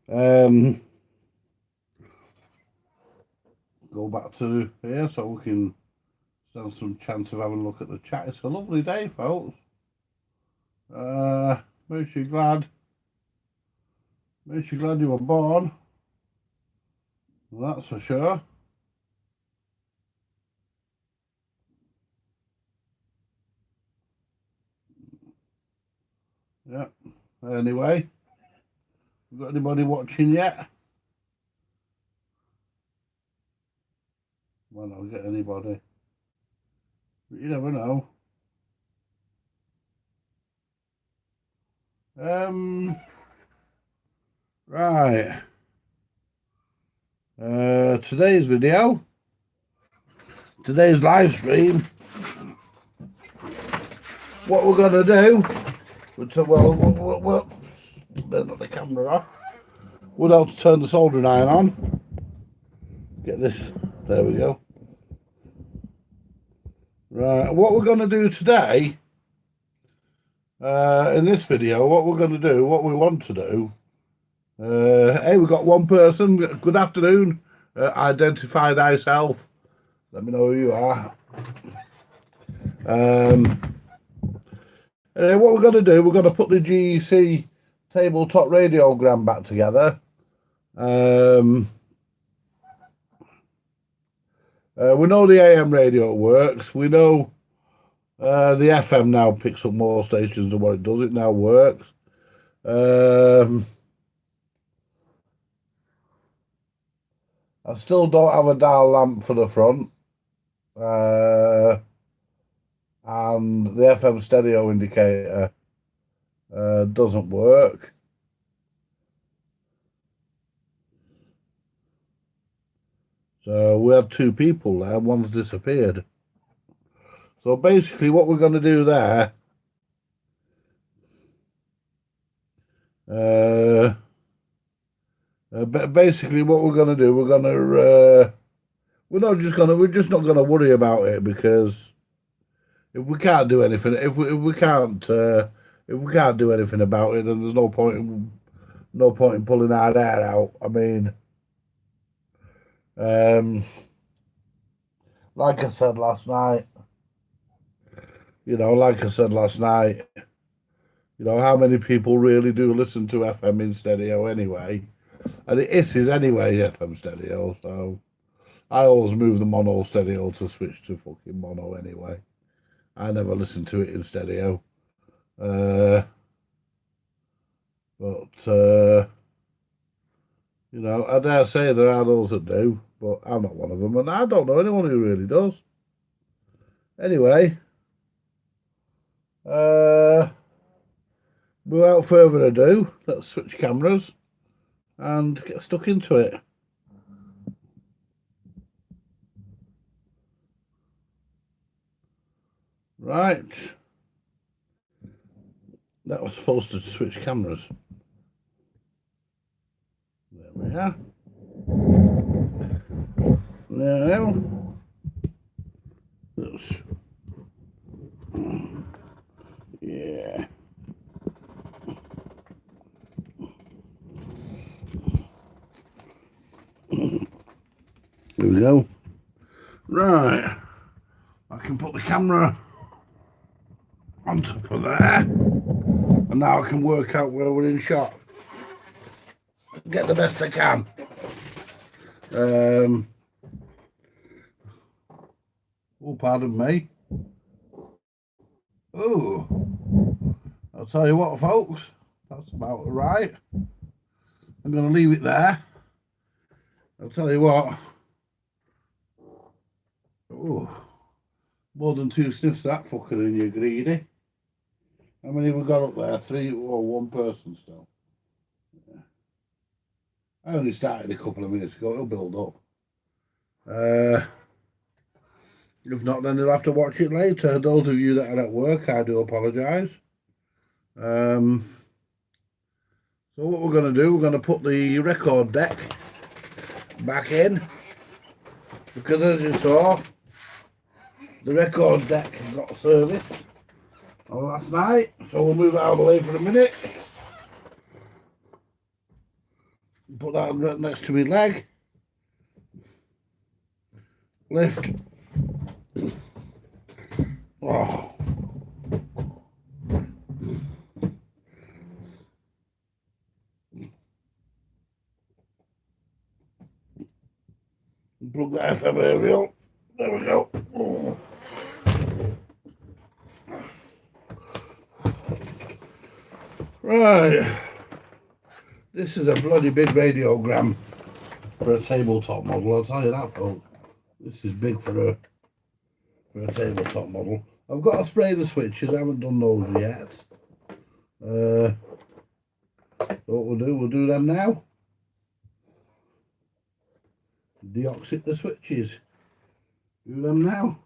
Go back to here so we can stand some chance of having a look at the chat. It's a lovely day, folks. Makes you glad you were born. Well, that's for sure. Yeah. Anyway, got anybody watching yet? Well, I'll get anybody. But you never know. Right. Today's video, today's live stream. What we're gonna do? We'll the camera off. We'll have to turn the soldering iron on. Get this. There we go. Right. What we're gonna do today, in this video, what we want to do. Hey, we've got one person. Good afternoon. Identify thyself. Let me know who you are. What we're going to do, we're going to put the GEC tabletop radiogram back together. We know the AM radio works. We know the FM now picks up more stations than what it does. It now works. I still don't have a dial lamp for the front. And the FM stereo indicator doesn't work. So we had two people there, one's disappeared. So basically what we're going to do there, basically what we're going to do, we're just not going to worry about it, because if we can't do anything, if we can't do anything about it, then there's no point in pulling our hair out. I mean, like I said last night, how many people really do listen to FM in stereo anyway? And it is anyway, FM stereo, so I always move the mono stereo to switch to fucking mono anyway. I never listen to it in stereo. I dare say there are those that do, but I'm not one of them, and I don't know anyone who really does. Anyway, without further ado, let's switch cameras and get stuck into it. Right. That was supposed to switch cameras. There we are. Now, yeah. There we go. Right. I can put the camera on top of there, and now I can work out where we're in shot. Get the best I can. Oh, pardon me. Oh, I'll tell you what, folks, that's about right. I'm going to leave it there. I'll tell you what. Oh, more than 2 sniffs of that fucker and you're greedy. How many have we got up there? 3 or 1 person still? Yeah. I only started a couple of minutes ago. It'll build up. If not, then you'll have to watch it later. Those of you that are at work, I do apologise. So what we're going to do, we're going to put the record deck back in, because as you saw, the record deck got serviced last night, so we'll move it out of the way for a minute. Put that right next to my leg. Lift. Oh. Plug that FM aerial. There we go. Oh. Right. This is a bloody big radiogram for a tabletop model, I'll tell you that, folks. This is big for a tabletop model. I've got to spray the switches, I haven't done those yet. So what we'll do them now. Deoxit the switches. Do them now.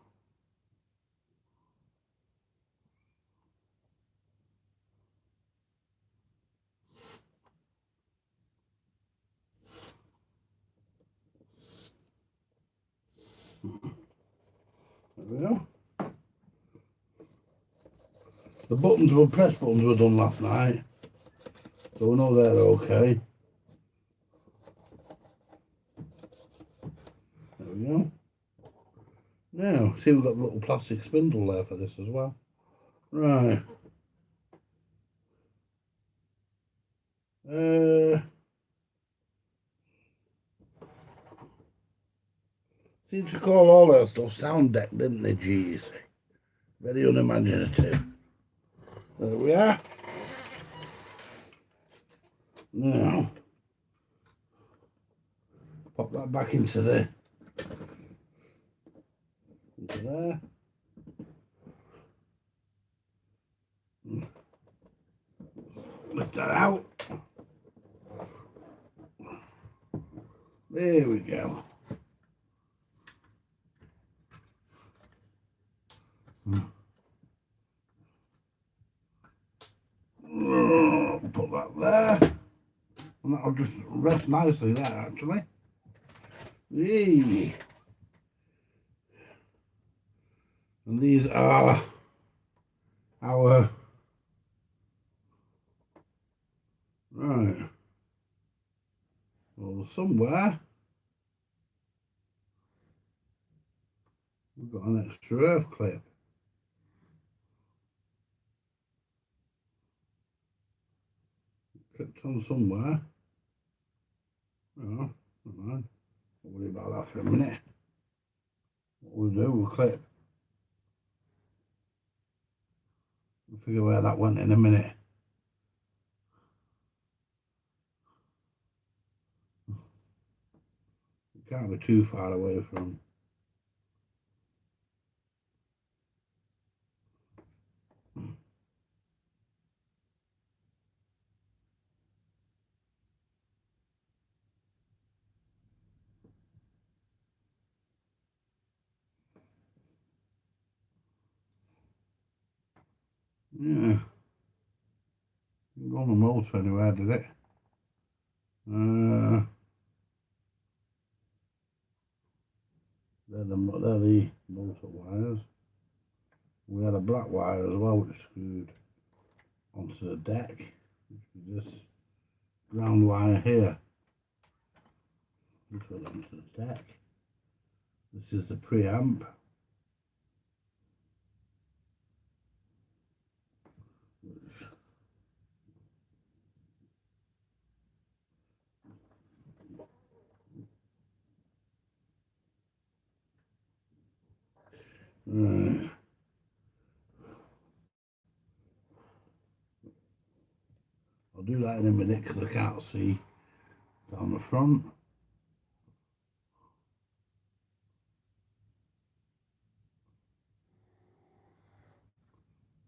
There we go. The press buttons were done last night, so we know they're okay. There we go. Now, see, we've got a little plastic spindle there for this as well. Right. Seemed to call all that stuff sound deck, didn't they, GEC? Very unimaginative. There we are. Now, pop that back into there. Lift that out. There we go. Put that there. And that'll just rest nicely there, actually. Yay. And these are our... Right. Well, somewhere we've got an extra earth clip. Clipped on somewhere. Oh, never mind. Don't worry about that for a minute. What we'll do, we'll clip. We'll figure where that went in a minute. It can't be too far away from. Yeah. Didn't go on the motor anywhere, did it? They're the motor wires. We had a black wire as well, which screwed onto the deck, which is this ground wire here. This goes onto the deck. This is the preamp. Right. I'll do that in a minute because I can't see down the front.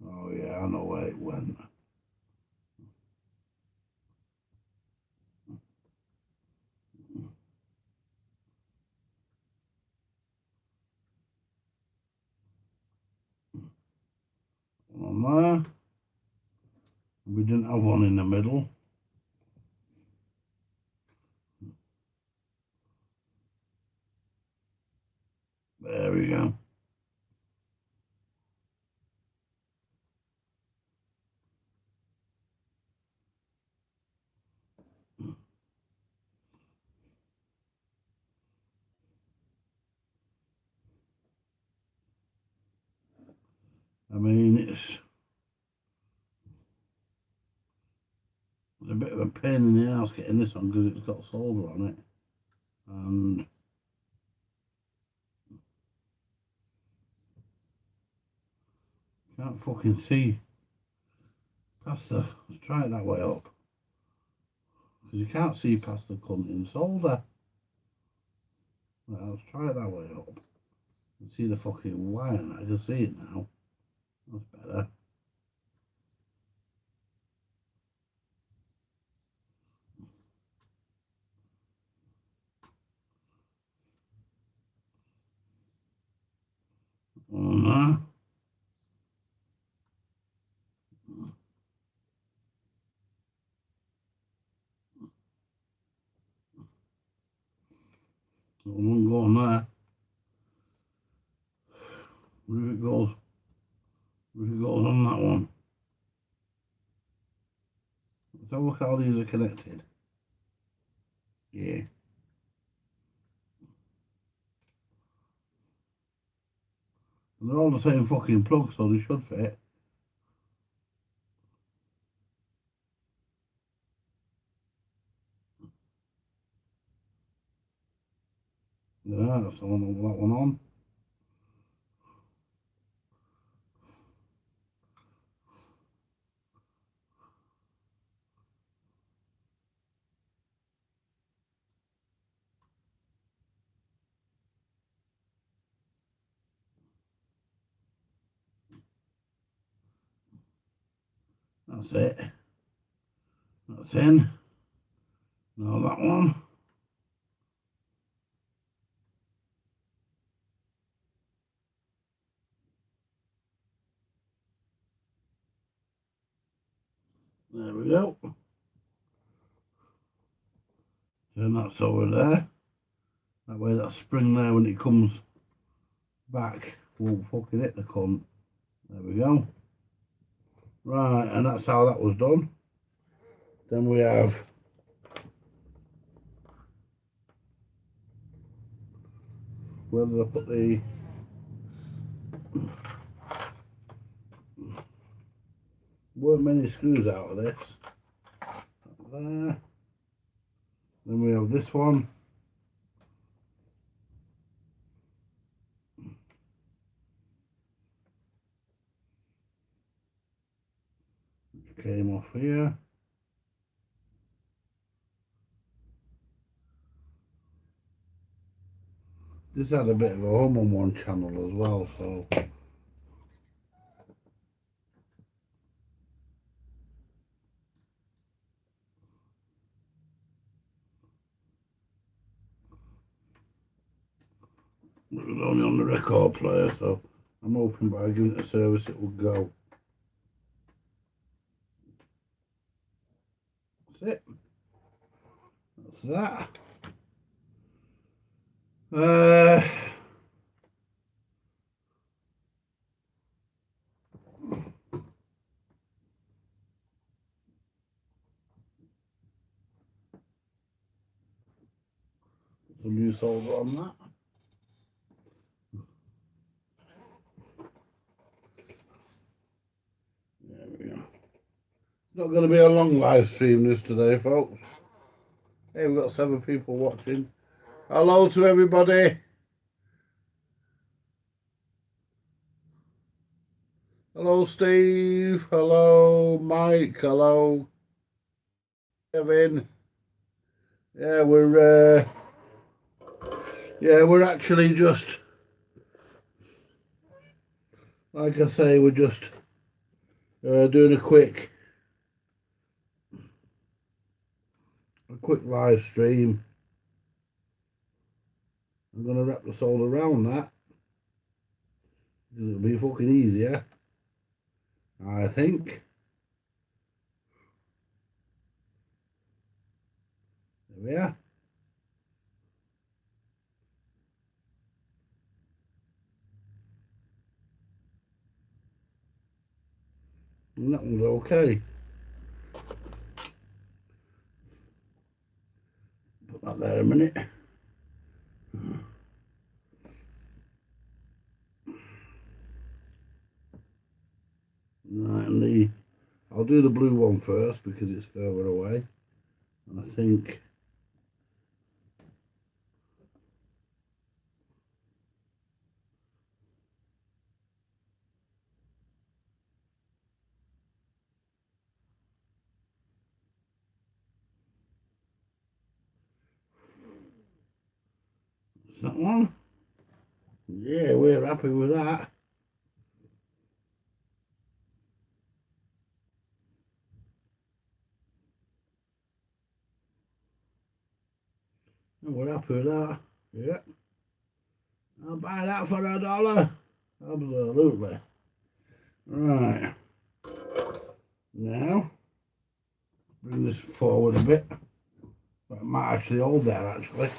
Oh yeah, I know where it went. One on there. We didn't have one in the middle. There we go. it's a bit of a pain in the ass getting this on because it's got solder on it, and can't fucking see past the. Let's try it that way up, because you can't see past the cunt in solder. Well, let's try it that way up. You can see the fucking wire, and I can see it now. That's better. On there. So one go on there. Where it goes. Where it goes on that one. So look how these are connected. Yeah. And they're all the same fucking plug, so they should fit. Yeah, so I'll put that one on. That's it. That's in. Now that one. There we go. Turn that over there. That way that spring there, when it comes back, won't fucking hit the cunt. There we go. Right, and that's how that was done. Then we have where did I put the weren't many screws out of this. There. Then we have this one. Which came off here. This had a bit of a hum on one channel as well, so it was only on the record player, so I'm hoping by giving it a service it will go. That's it. That's that. Some new solder on that. There we go. It's not going to be a long live stream this today, folks. Hey, we've got 7 people watching. Hello to everybody. Hello, Steve. Hello, Mike. Hello, Kevin. Yeah, we're actually just, like I say, we're just doing a quick live stream. I'm going to wrap the solder around that, because it'll be fucking easier, I think. There we are. And that one's okay. Put that there a minute. I'll do the blue one first because it's further away. And I think that one. Yeah, we're happy with that. And we're happy with that. Yeah. I'll buy that for $1. Absolutely. Right. Now, bring this forward a bit. That might actually hold there, actually.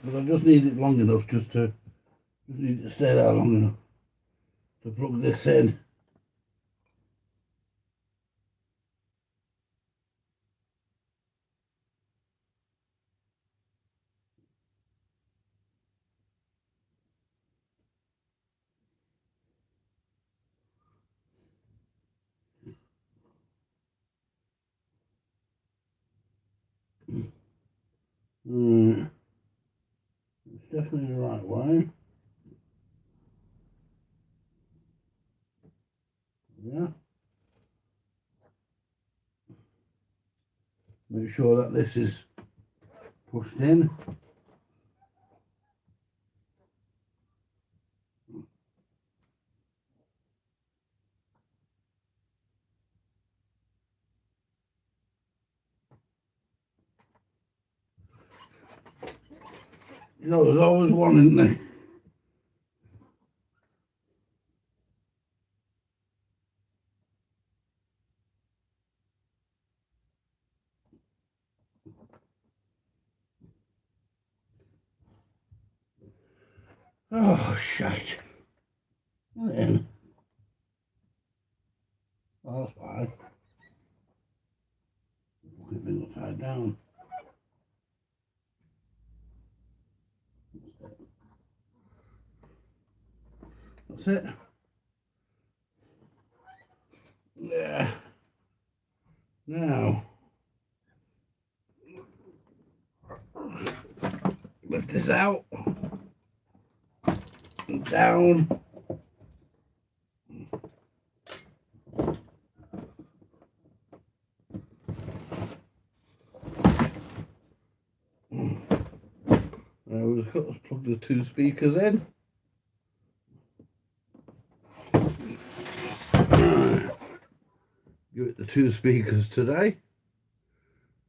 But I just need it long enough just need to stay there long enough to plug this in. It's definitely the right way. Yeah. Make sure that this is pushed in. You know, there's always one, isn't there? Oh, shite. In. Oh, that's fine. Fucking thing upside down. That's it. Yeah. Now, lift this out. And down. Let's plug the 2 speakers in. Give it the 2 speakers today.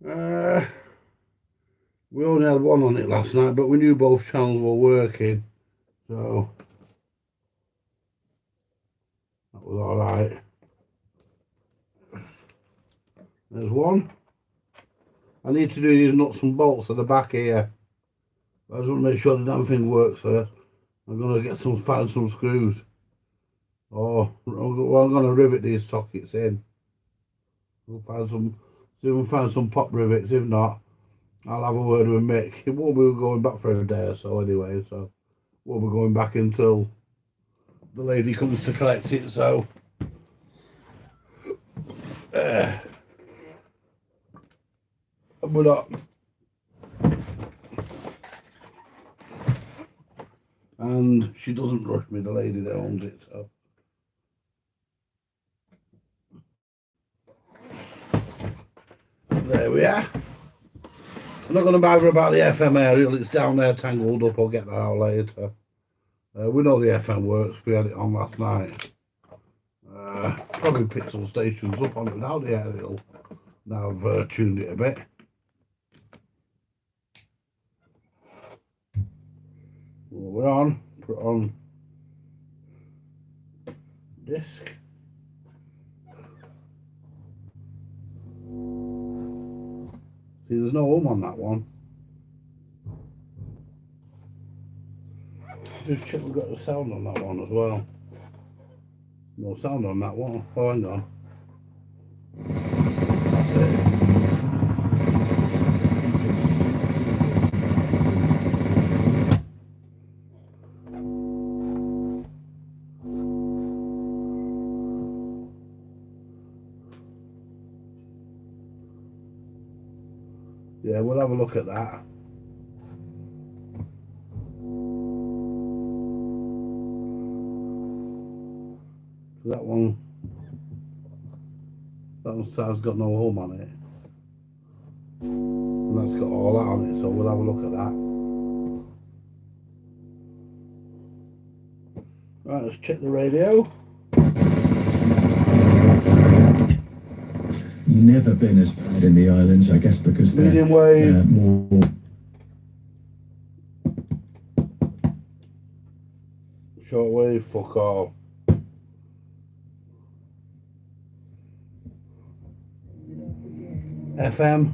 We only had one on it last night, but we knew both channels were working, so that was all right. There's one. I need to do these nuts and bolts at the back here. I just want to make sure the damn thing works first. I'm going to find some screws. Oh, well, I'm going to rivet these sockets in. We'll find some, see if we can find some pop rivets. If not, I'll have a word with Mick. It won't be going back for a day or so anyway, so we'll be going back until the lady comes to collect it, so we're not. And she doesn't rush me, the lady that owns it, so. There we are. I'm not going to bother about the FM aerial, it's down there tangled up, I'll get that out later. We know the FM works, we had it on last night. Probably picked some stations up on it without the aerial. Now I've tuned it a bit. Well, we're on, put on disc. See, there's no home on that one. Just check we've got the sound on that one as well. No sound on that one. Oh, hang on. That's it. Yeah, we'll have a look at that. That one's got no home on it. And that's got all that on it, so we'll have a look at that. Right, let's check the radio. Never been as bad in the islands, I guess, because medium wave. More. Short wave, fuck all. FM.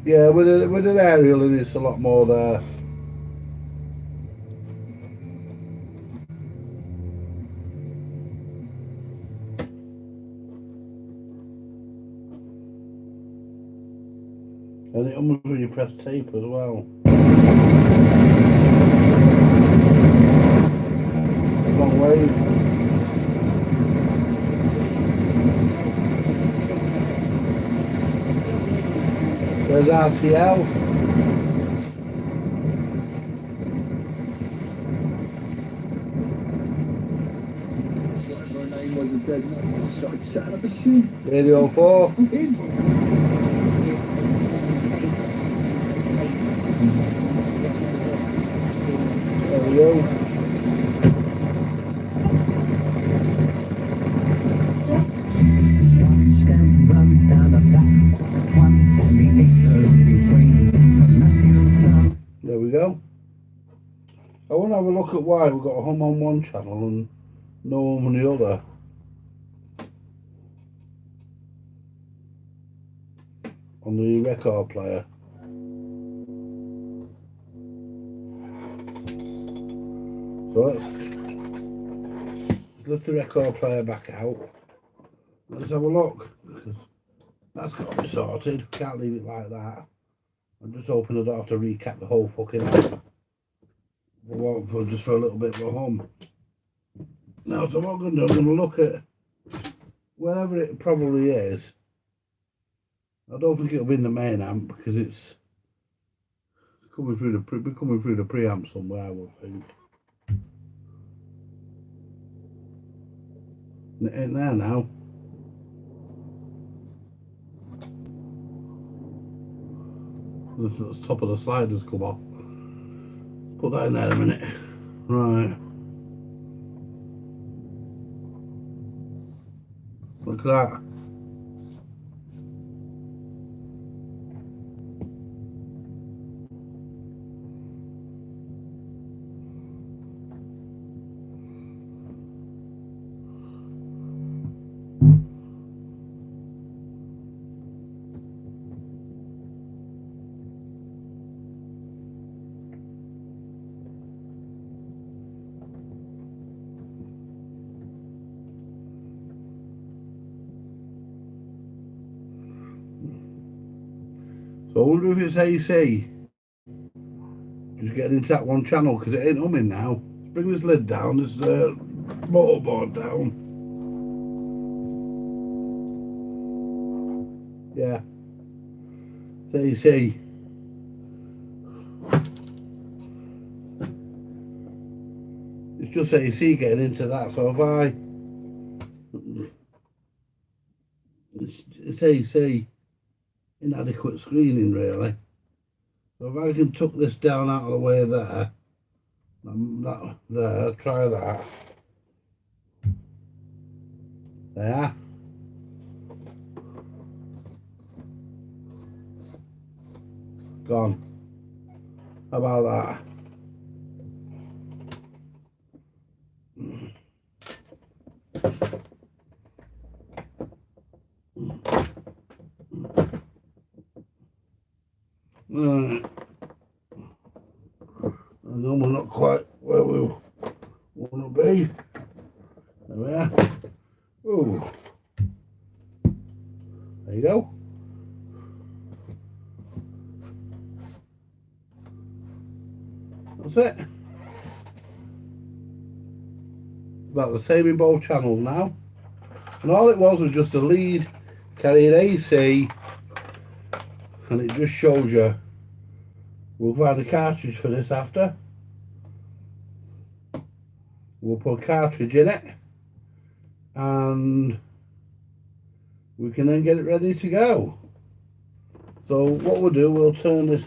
Yeah, with an aerial in it's a lot more there. And it almost when you press tape as well. Long wave. There's RTL. Whatever her name was, and said, no, started chatting up a sheep. Radio 4. There we go. There we go. I want to have a look at why we've got a hum on one channel and no hum on the other. On the record player. So let's lift the record player back out. Let's have a look, because that's got to be sorted. We can't leave it like that. I'm just hoping I don't have to recap the whole fucking thing. Just for a little bit of a hum. Now, so what I'm going to do, I'm going to look at wherever it probably is. I don't think it'll be in the main amp because it's coming through the preamp somewhere, I would think. And it ain't there now. The top of the sliders come off. Put that in there a minute. Right. Look at that. So I wonder if it's AC. Just getting into that one channel because it ain't humming now. Let's bring this lid down, this motorboard down. Yeah. It's AC. It's just AC getting into that, so if it's AC. Inadequate screening really. So if I can tuck this down out of the way there, try that. There. Gone. How about that? Right. And done, we're not quite where we want to be. There we are. Ooh. There you go. That's it. About the same in both channels now. And all it was just a lead carrying AC, and it just shows you. We'll find a cartridge for this after. We'll put a cartridge in it, and we can then get it ready to go. So what we'll do, we'll turn this.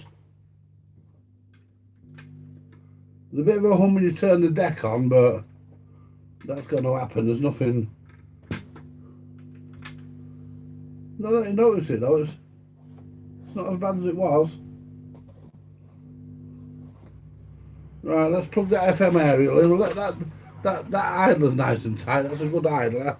There's a bit of a hum when you turn the deck on, but that's going to happen. There's nothing. No, I didn't notice it though. It's not as bad as it was. Right, let's plug that FM aerial in. Let that idler's nice and tight. That's a good idler.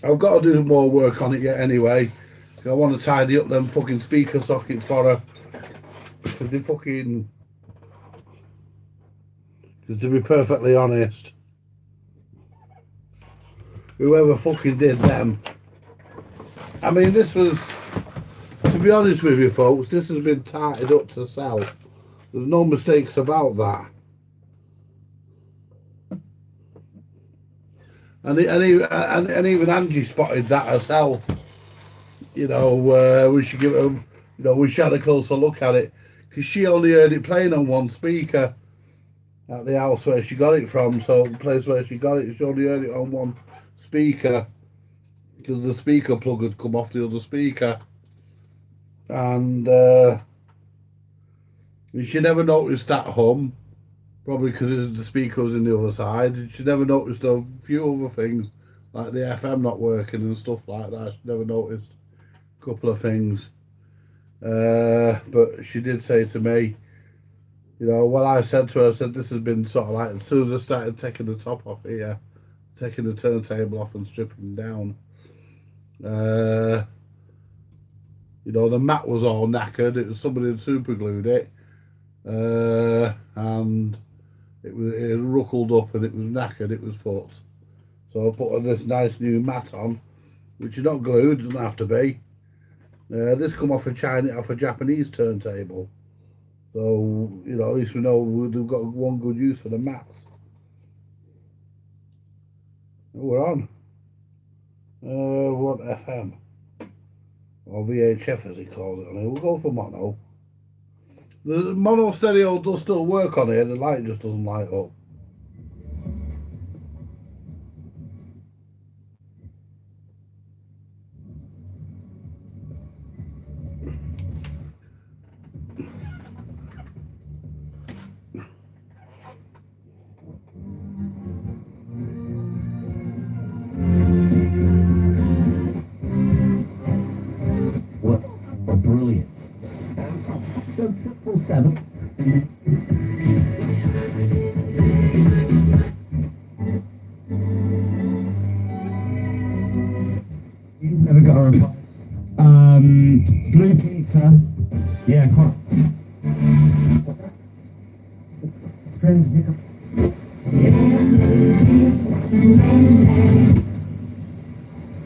I've got to do more work on it yet anyway. I want to tidy up them fucking speaker sockets for her. Because they fucking... Because to be perfectly honest, whoever fucking did them... I mean, this was... To be honest with you folks, this has been tidied up to sell. There's no mistakes about that. And even Angie spotted that herself. You know, we should give them. You know, we should have a closer look at it because she only heard it playing on one speaker at the house where she got it from. So the place where she got it, she only heard it on one speaker because the speaker plug had come off the other speaker, and she never noticed that hum. Probably because the speaker was in the other side. She never noticed a few other things, like the FM not working and stuff like that. She never noticed a couple of things. But she did say to me, you know, what I said to her, I said, this has been sort of like, as soon as I started taking the top off here, taking the turntable off and stripping down, you know, the mat was all knackered. It was somebody had super glued it. And it ruckled up and it was knackered, it was fucked. So I put this nice new mat on, which is not glued, doesn't have to be. This come off a Japanese turntable. So, you know, at least we know we've got one good use for the mats. We're on. What FM? Or VHF as he calls it. We'll go for mono. The mono stereo does still work on here, the light just doesn't light up. What brilliant. So 777. Never got a reply. Blue Peter. Yeah, quite. Friends,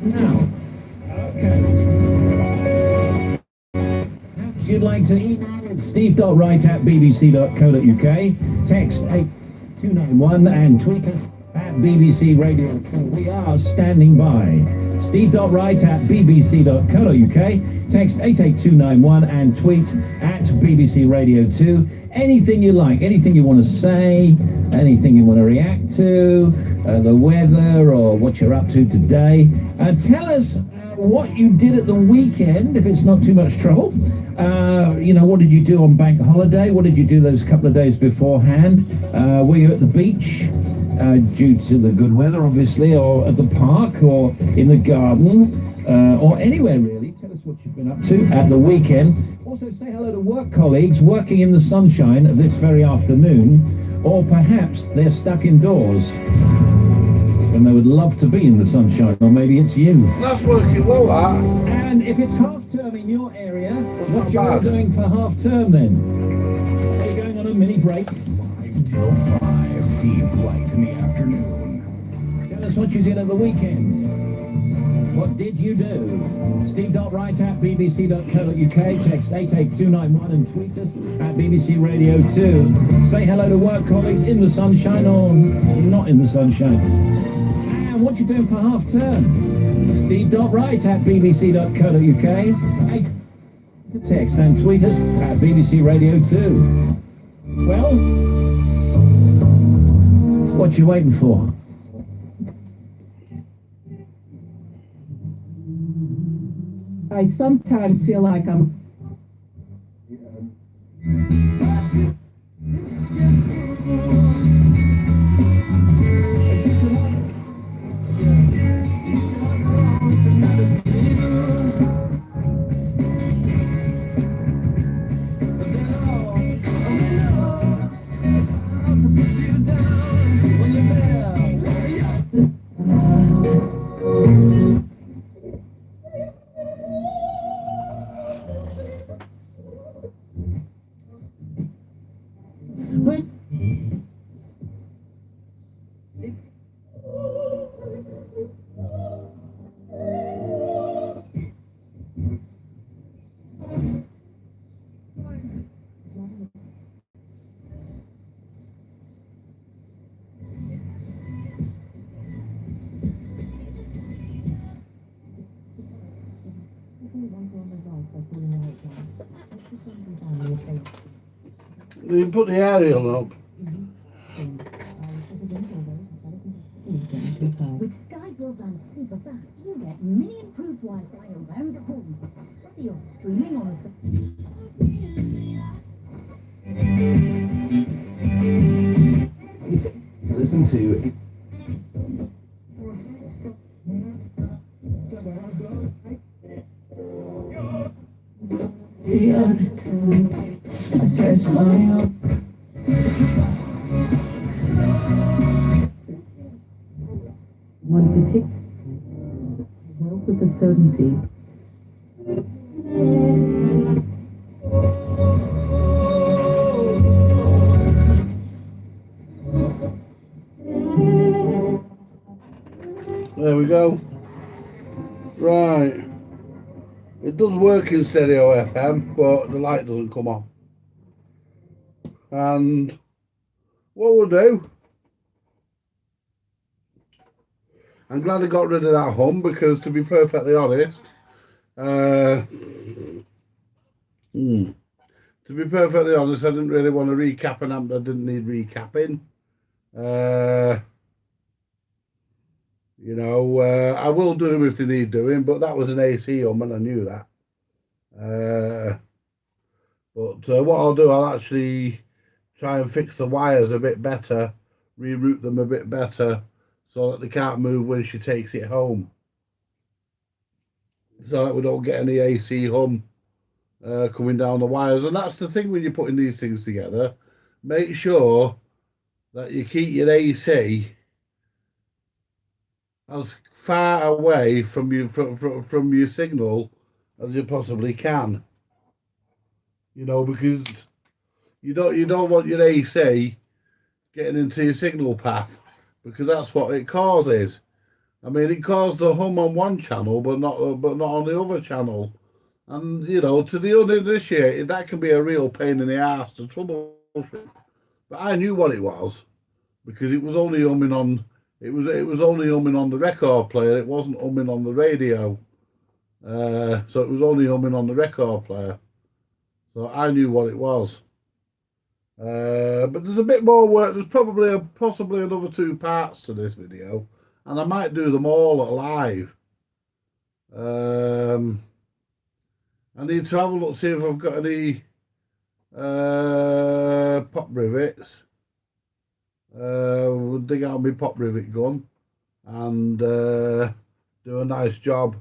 now, okay. If you'd like to email steve.wright@bbc.co.uk, text 8291 and tweet us at BBC Radio. We are standing by. steve.wright@bbc.co.uk, text 88291 and tweet at BBC Radio 2. Anything you like, anything you want to say, anything you want to react to, the weather or what you're up to today. Tell us what you did at the weekend, if it's not too much trouble. You know, what did you do on bank holiday? What did you do those couple of days beforehand? Were you at the beach due to the good weather, obviously, or at the park, or in the garden, or anywhere really? Tell us what you've been up to at the weekend. Also say hello to work colleagues working in the sunshine this very afternoon, or perhaps they're stuck indoors. when they would love to be in the sunshine, or maybe it's you. That's working well, that. And if it's half term in your area, what not you all bad. doing for half term then? Are you going on a mini break? 5 till 5, Steve Wright in the afternoon. Tell us what you did over the weekend. What did you do? Steve.wright at bbc.co.uk, text 88291 and tweet us at BBC Radio 2. Say hello to work colleagues in the sunshine or not in the sunshine. And what you doing for half term? Steve.wright at bbc.co.uk. To text and tweet us at BBC Radio 2. Well, what you waiting for? I sometimes feel like I'm You put the aerial up. With Sky Broadband Super Fast, you get mini improved Wi-Fi around the home. Whether you're streaming on a... Listen to the other two, I search my own. one particular world with a certainty. There we go. Right. It does work in stereo FM, but the light doesn't come on. And what we'll do, I'm glad I got rid of that hum, because to be perfectly honest, I didn't really want to recap an amp that didn't need recapping. I will do them if they need doing, but that was an AC hum and I knew that. But what I'll do, I'll actually try and fix the wires a bit better, reroute them a bit better, so that they can't move when she takes it home. So that we don't get any AC hum coming down the wires. And that's the thing when you're putting these things together. Make sure that you keep your AC as far away from your signal as you possibly can. Because you don't want your AC getting into your signal path, because that's what it causes. I mean, it caused a hum on one channel, but not on the other channel. And to the uninitiated, that can be a real pain in the ass to troubleshoot. But I knew what it was, because it was only humming on. It was only humming on the record player. It wasn't humming on the radio. So it was only humming on the record player. So I knew what it was. But there's a bit more work. There's possibly another 2 parts to this video, and I might do them all live. I need to have a look, see if I've got any pop rivets. We'll dig out my pop rivet gun and do a nice job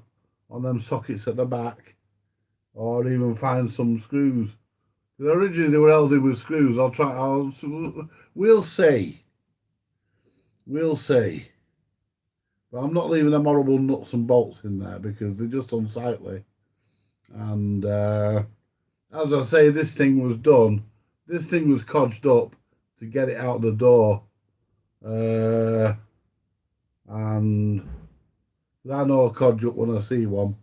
on them sockets at the back, or even find some screws. Originally they were held in with screws. We'll see. But I'm not leaving them horrible nuts and bolts in there because they're just unsightly. And as I say, this thing was done. This thing was codged up to get it out the door. And I know a codge up when I see one.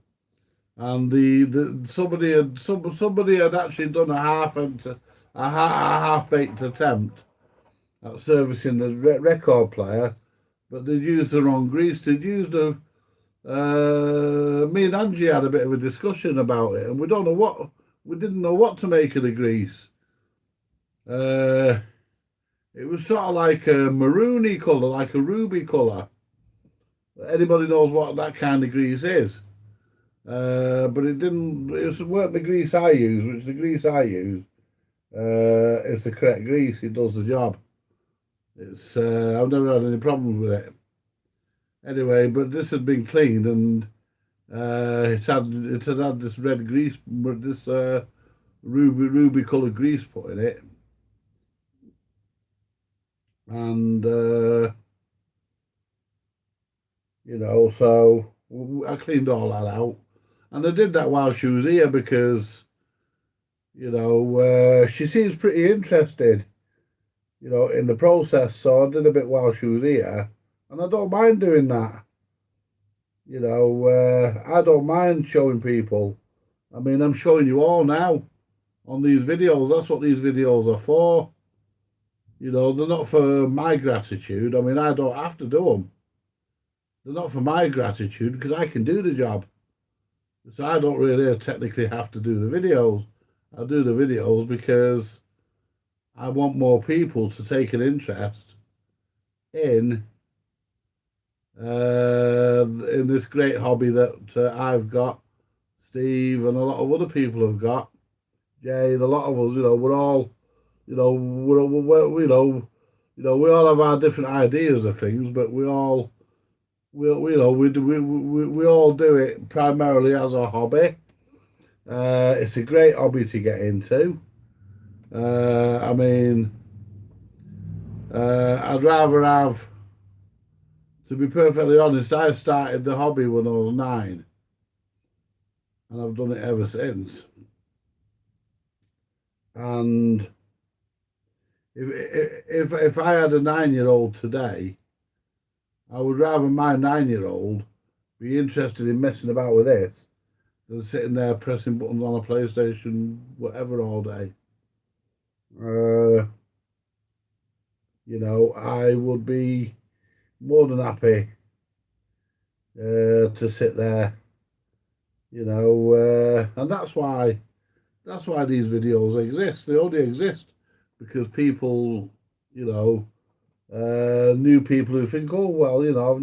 And somebody had actually done a half-baked attempt at servicing the record player, but they'd used the wrong grease. They'd used me and Angie had a bit of a discussion about it, and we didn't know what to make of the grease. It was sort of like a maroony colour, like a ruby colour. Anybody knows what that kind of grease is. But it weren't the grease I use, which the grease I use is the correct grease. It does the job. I've never had any problems with it. Anyway, but this had been cleaned and it had this red grease, this ruby coloured grease put in it, and so I cleaned all that out. And I did that while she was here because, she seems pretty interested, in the process. So I did a bit while she was here, and I don't mind doing that. I don't mind showing people. I mean, I'm showing you all now on these videos. That's what these videos are for. They're not for my gratitude. I mean, I don't have to do them. They're not for my gratitude because I can do the job. So I don't really technically have to do the videos. I do the videos because I want more people to take an interest in this great hobby that I've got, Steve, and a lot of other people have got. Jay, a lot of us, we're all, we all have our different ideas of things, but we all do it primarily as a hobby. It's a great hobby to get into. I mean, I'd rather have, to be perfectly honest, I started the hobby when I was 9, and I've done it ever since. And if I had a 9-year-old today, I would rather my 9-year-old be interested in messing about with this than sitting there pressing buttons on a PlayStation, whatever, all day. I would be more than happy to sit there, and that's why these videos exist. They only exist because people, new people who think, oh well, I've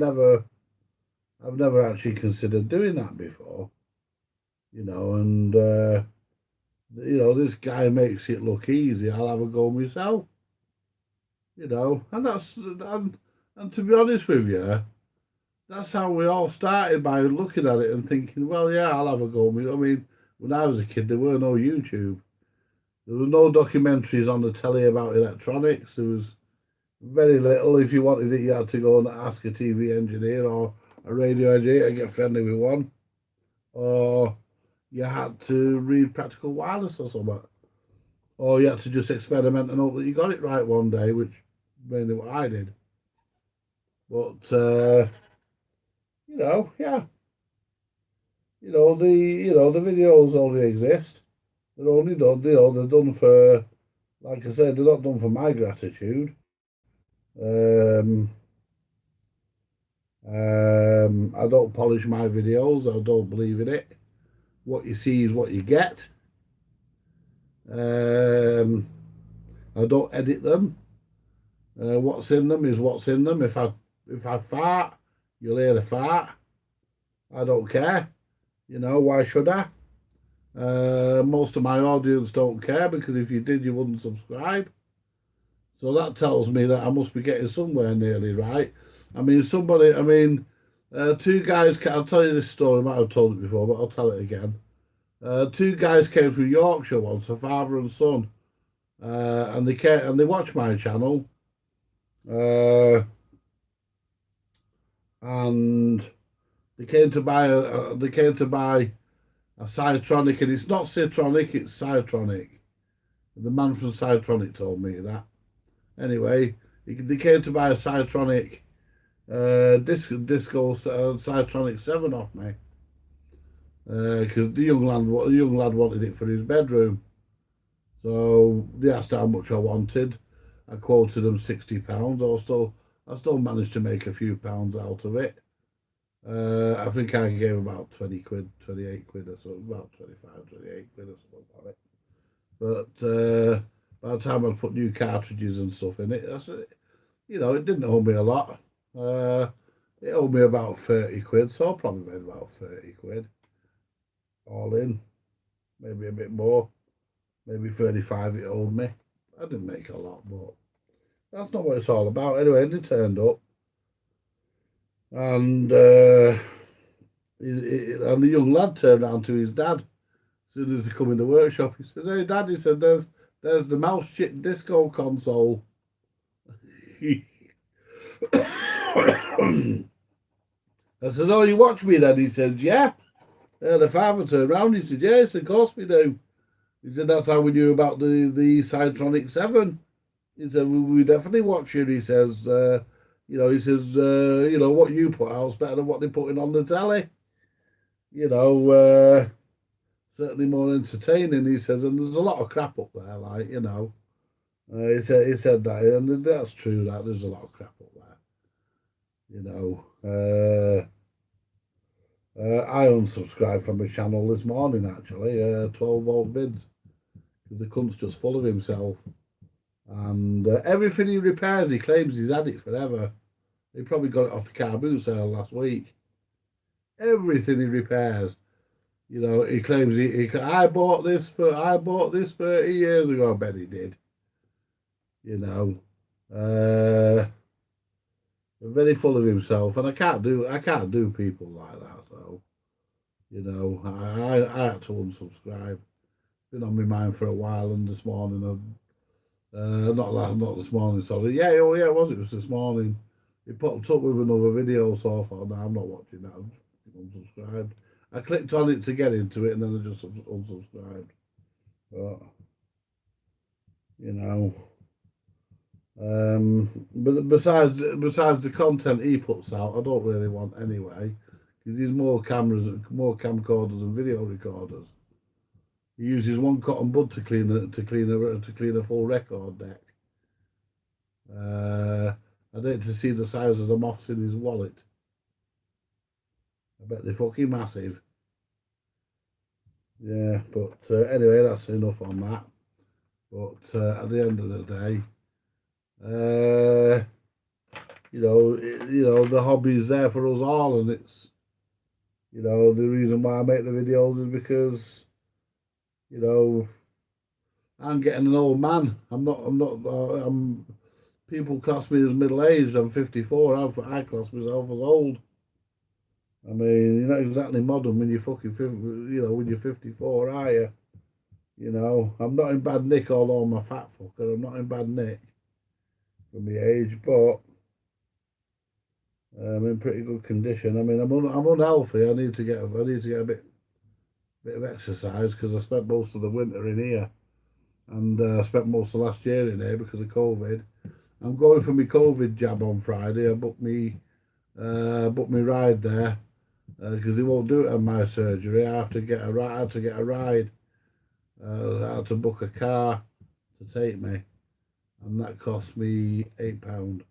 never actually considered doing that before, and this guy makes it look easy. I'll have a go myself, and and to be honest with you, that's how we all started, by looking at it and thinking, well, yeah, I'll have a go. I mean, when I was a kid, there were no YouTube. There was no documentaries on the telly about electronics. There was very little. If you wanted it, you had to go and ask a TV engineer or a radio engineer and get friendly with one. Or you had to read Practical Wireless or something. Or you had to just experiment and hope that you got it right one day, which mainly what I did. But, yeah. The videos only exist. They're only done, they're done for, like I said, they're not done for my gratitude. I don't polish my videos. I don't believe in it. What you see is what you get. I don't edit them. What's in them is what's in them. If I fart, you'll hear the fart. I don't care. Why should I? Most of my audience don't care, because if you did, you wouldn't subscribe. So that tells me that I must be getting somewhere nearly right. I mean, two guys, I'll tell you this story, I might have told it before, but I'll tell it again. Two guys came through Yorkshire once, a father and son, and they watched my channel. and they came to buy a Cytronic, and it's not Citronic, it's Cytronic. The man from Cytronic told me that. Anyway, they came to buy a Cytronic disco Cytronic 7 off me, because the young lad wanted it for his bedroom. So they asked how much I wanted. I quoted them £60. I still managed to make a few pounds out of it. I think I gave about 20 quid, 28 quid or something, about 25, 28 quid or something on it. But by the time I put new cartridges and stuff in it, it didn't owe me a lot. It owed me about 30 quid, so I probably made about 30 quid all in, maybe a bit more, maybe 35 it owed me. I didn't make a lot, but that's not what it's all about. Anyway, they turned up, and and the young lad turned around to his dad as soon as he come in the workshop. He says, "Hey, Dad," he said, "there's the mouse shit disco console." I says, "Oh, you watch me then?" He says, "Yeah." The father turned around. He said, "Yes, of course we do." He said, "That's how we knew about the Cytronic 7. He said, "We definitely watch you." He says, "What you put out's better than what they're putting on the telly. Certainly more entertaining." He says, "and there's a lot of crap up there, like, he said that, and that's true, that there's a lot of crap up there. I unsubscribed from a channel this morning, actually, 12-volt vids, because the cunt's just full of himself. And everything he repairs, he claims he's had it forever. He probably got it off the car boot sale last week. Everything he repairs, he claims I bought this 30 years ago. I bet he did. Very full of himself, and I can't do people like that. So, I had to unsubscribe. Been on my mind for a while, and this morning, not this morning, sorry. Yeah, oh yeah, it was this morning. It popped up with another video, so I thought, no, I'm not watching that. I'm just unsubscribed. I clicked on it to get into it, and then I just unsubscribed. But but besides the content he puts out, I don't really want anyway, because he's more camcorders and video recorders. He uses one cotton bud to clean a full record deck. I'd hate to see the size of the moths in his wallet. I bet they're fucking massive. Yeah, but anyway, that's enough on that. But at the end of the day, the hobby is there for us all, and it's, the reason why I make the videos is because, I'm getting an old man. People class me as middle-aged. I'm 54. I class myself as old. I mean, you're not exactly modern when you're fucking 50, when you're 54, are you? I'm not in bad nick, although I'm a fat fucker. I'm not in bad nick for my age, but I'm in pretty good condition. I mean, I'm unhealthy. I need to get a bit of exercise, because I spent most of the winter in here, and I spent most of last year in here because of COVID. I'm going for my COVID jab on Friday. I booked me ride there, because they won't do it on my surgery. I have to get a ride. I had to book a car to take me, and that cost me £8.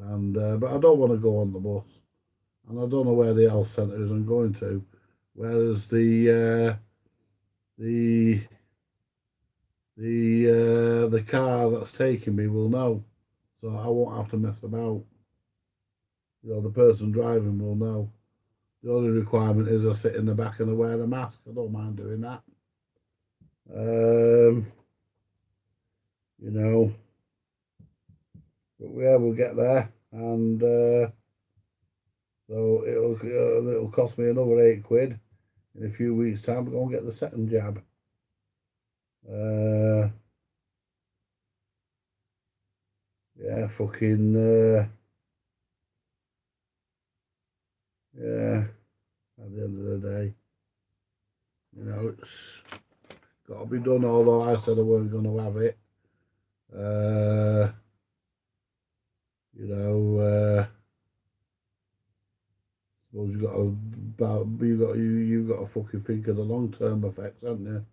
And but I don't want to go on the bus, and I don't know where the health centre is I'm going to. Whereas the car that's taking me will know, so I won't have to mess about. The person driving will know. The only requirement is I sit in the back and I wear a mask. I don't mind doing that. But yeah, we'll get there, and so it'll cost me another £8 in a few weeks' time to go and get the second jab. Yeah, fucking. yeah, at the end of the day, you know, it's got to be done. Although I said I weren't going to have it, you know, suppose you've got to fucking think of the long term effects, haven't you?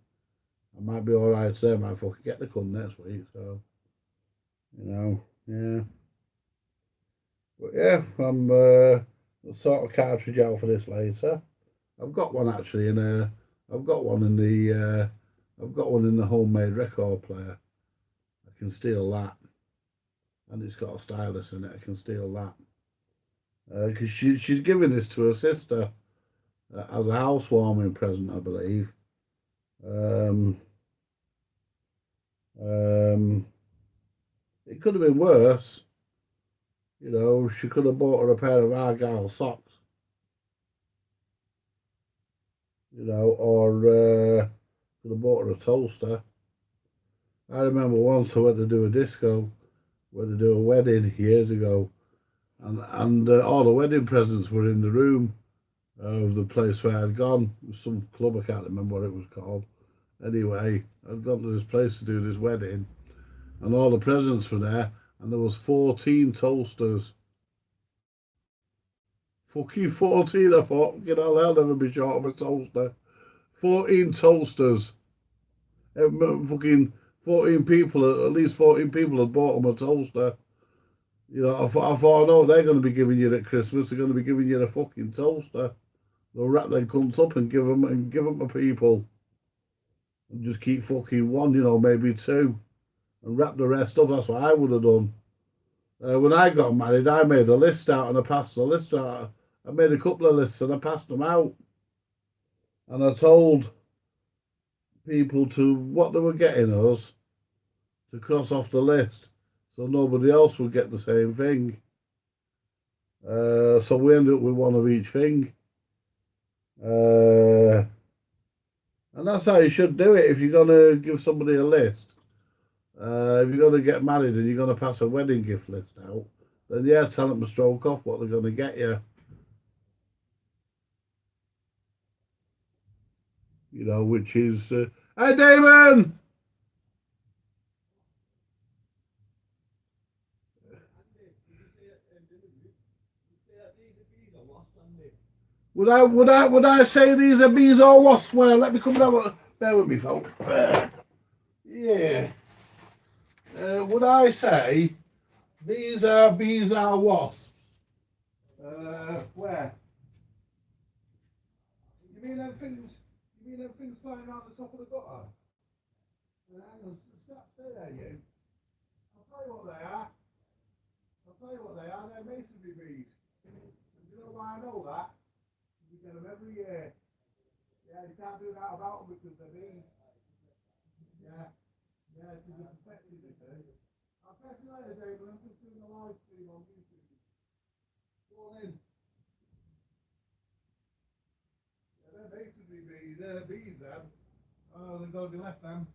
I might be all right there. I might fucking get the cunt next week, so you know, yeah. But yeah, I'm sort of cartridge out for this later. I've got one actually I've got one in the homemade record player. I can steal that, and it's got a stylus in it. I can steal that because she's giving this to her sister as a housewarming present, I believe. It could have been worse. You know, she could have bought her a pair of Argyle socks. You know, or could have bought her a toaster. I remember once I went to do a disco, went to do a wedding years ago, and all the wedding presents were in the room of the place where I'd gone. Some club, I can't remember what it was called. Anyway, I'd gone to this place to do this wedding, and all the presents were there, and there was 14 toasters. Fucking 14, I thought, you know, they'll never be short of a toaster. 14 toasters. Fucking 14 people, at least 14 people had bought them a toaster. You know, I thought, no, they're going to be giving you at Christmas, they're going to be giving you a fucking toaster. They'll wrap their cunts up and give them to people. And just keep fucking one, you know, maybe two. And wrap the rest up. That's what I would have done. When I got married, I made a list out and I passed the list out. I made a couple of lists and I passed them out. And I told people to what they were getting us to cross off the list so nobody else would get the same thing. So we ended up with one of each thing. And that's how you should do it if you're going to give somebody a list. If you're going to get married and you're going to pass a wedding gift list out, then yeah, tell them to stroke off what they're going to get you. You know, which is, hey Damon! Would I say these are bees or wasps? Well, let me come down. Bear with me, folks. Yeah. Would I say these are bees or wasps? Where? You mean everything's flying out the top of the gutter? Hang on, stay there, you. I'll tell you what they are. They're masonry bees. And do you know why I know that? You get them every year. Yeah, you can't do that about them because they're bees. Yeah, it's a perfection, you see. I'll catch you later, David. I'm just doing a live stream on YouTube. Go on in. Yeah, they're masonry bees. They're bees, then. Oh, they've got to be left, then.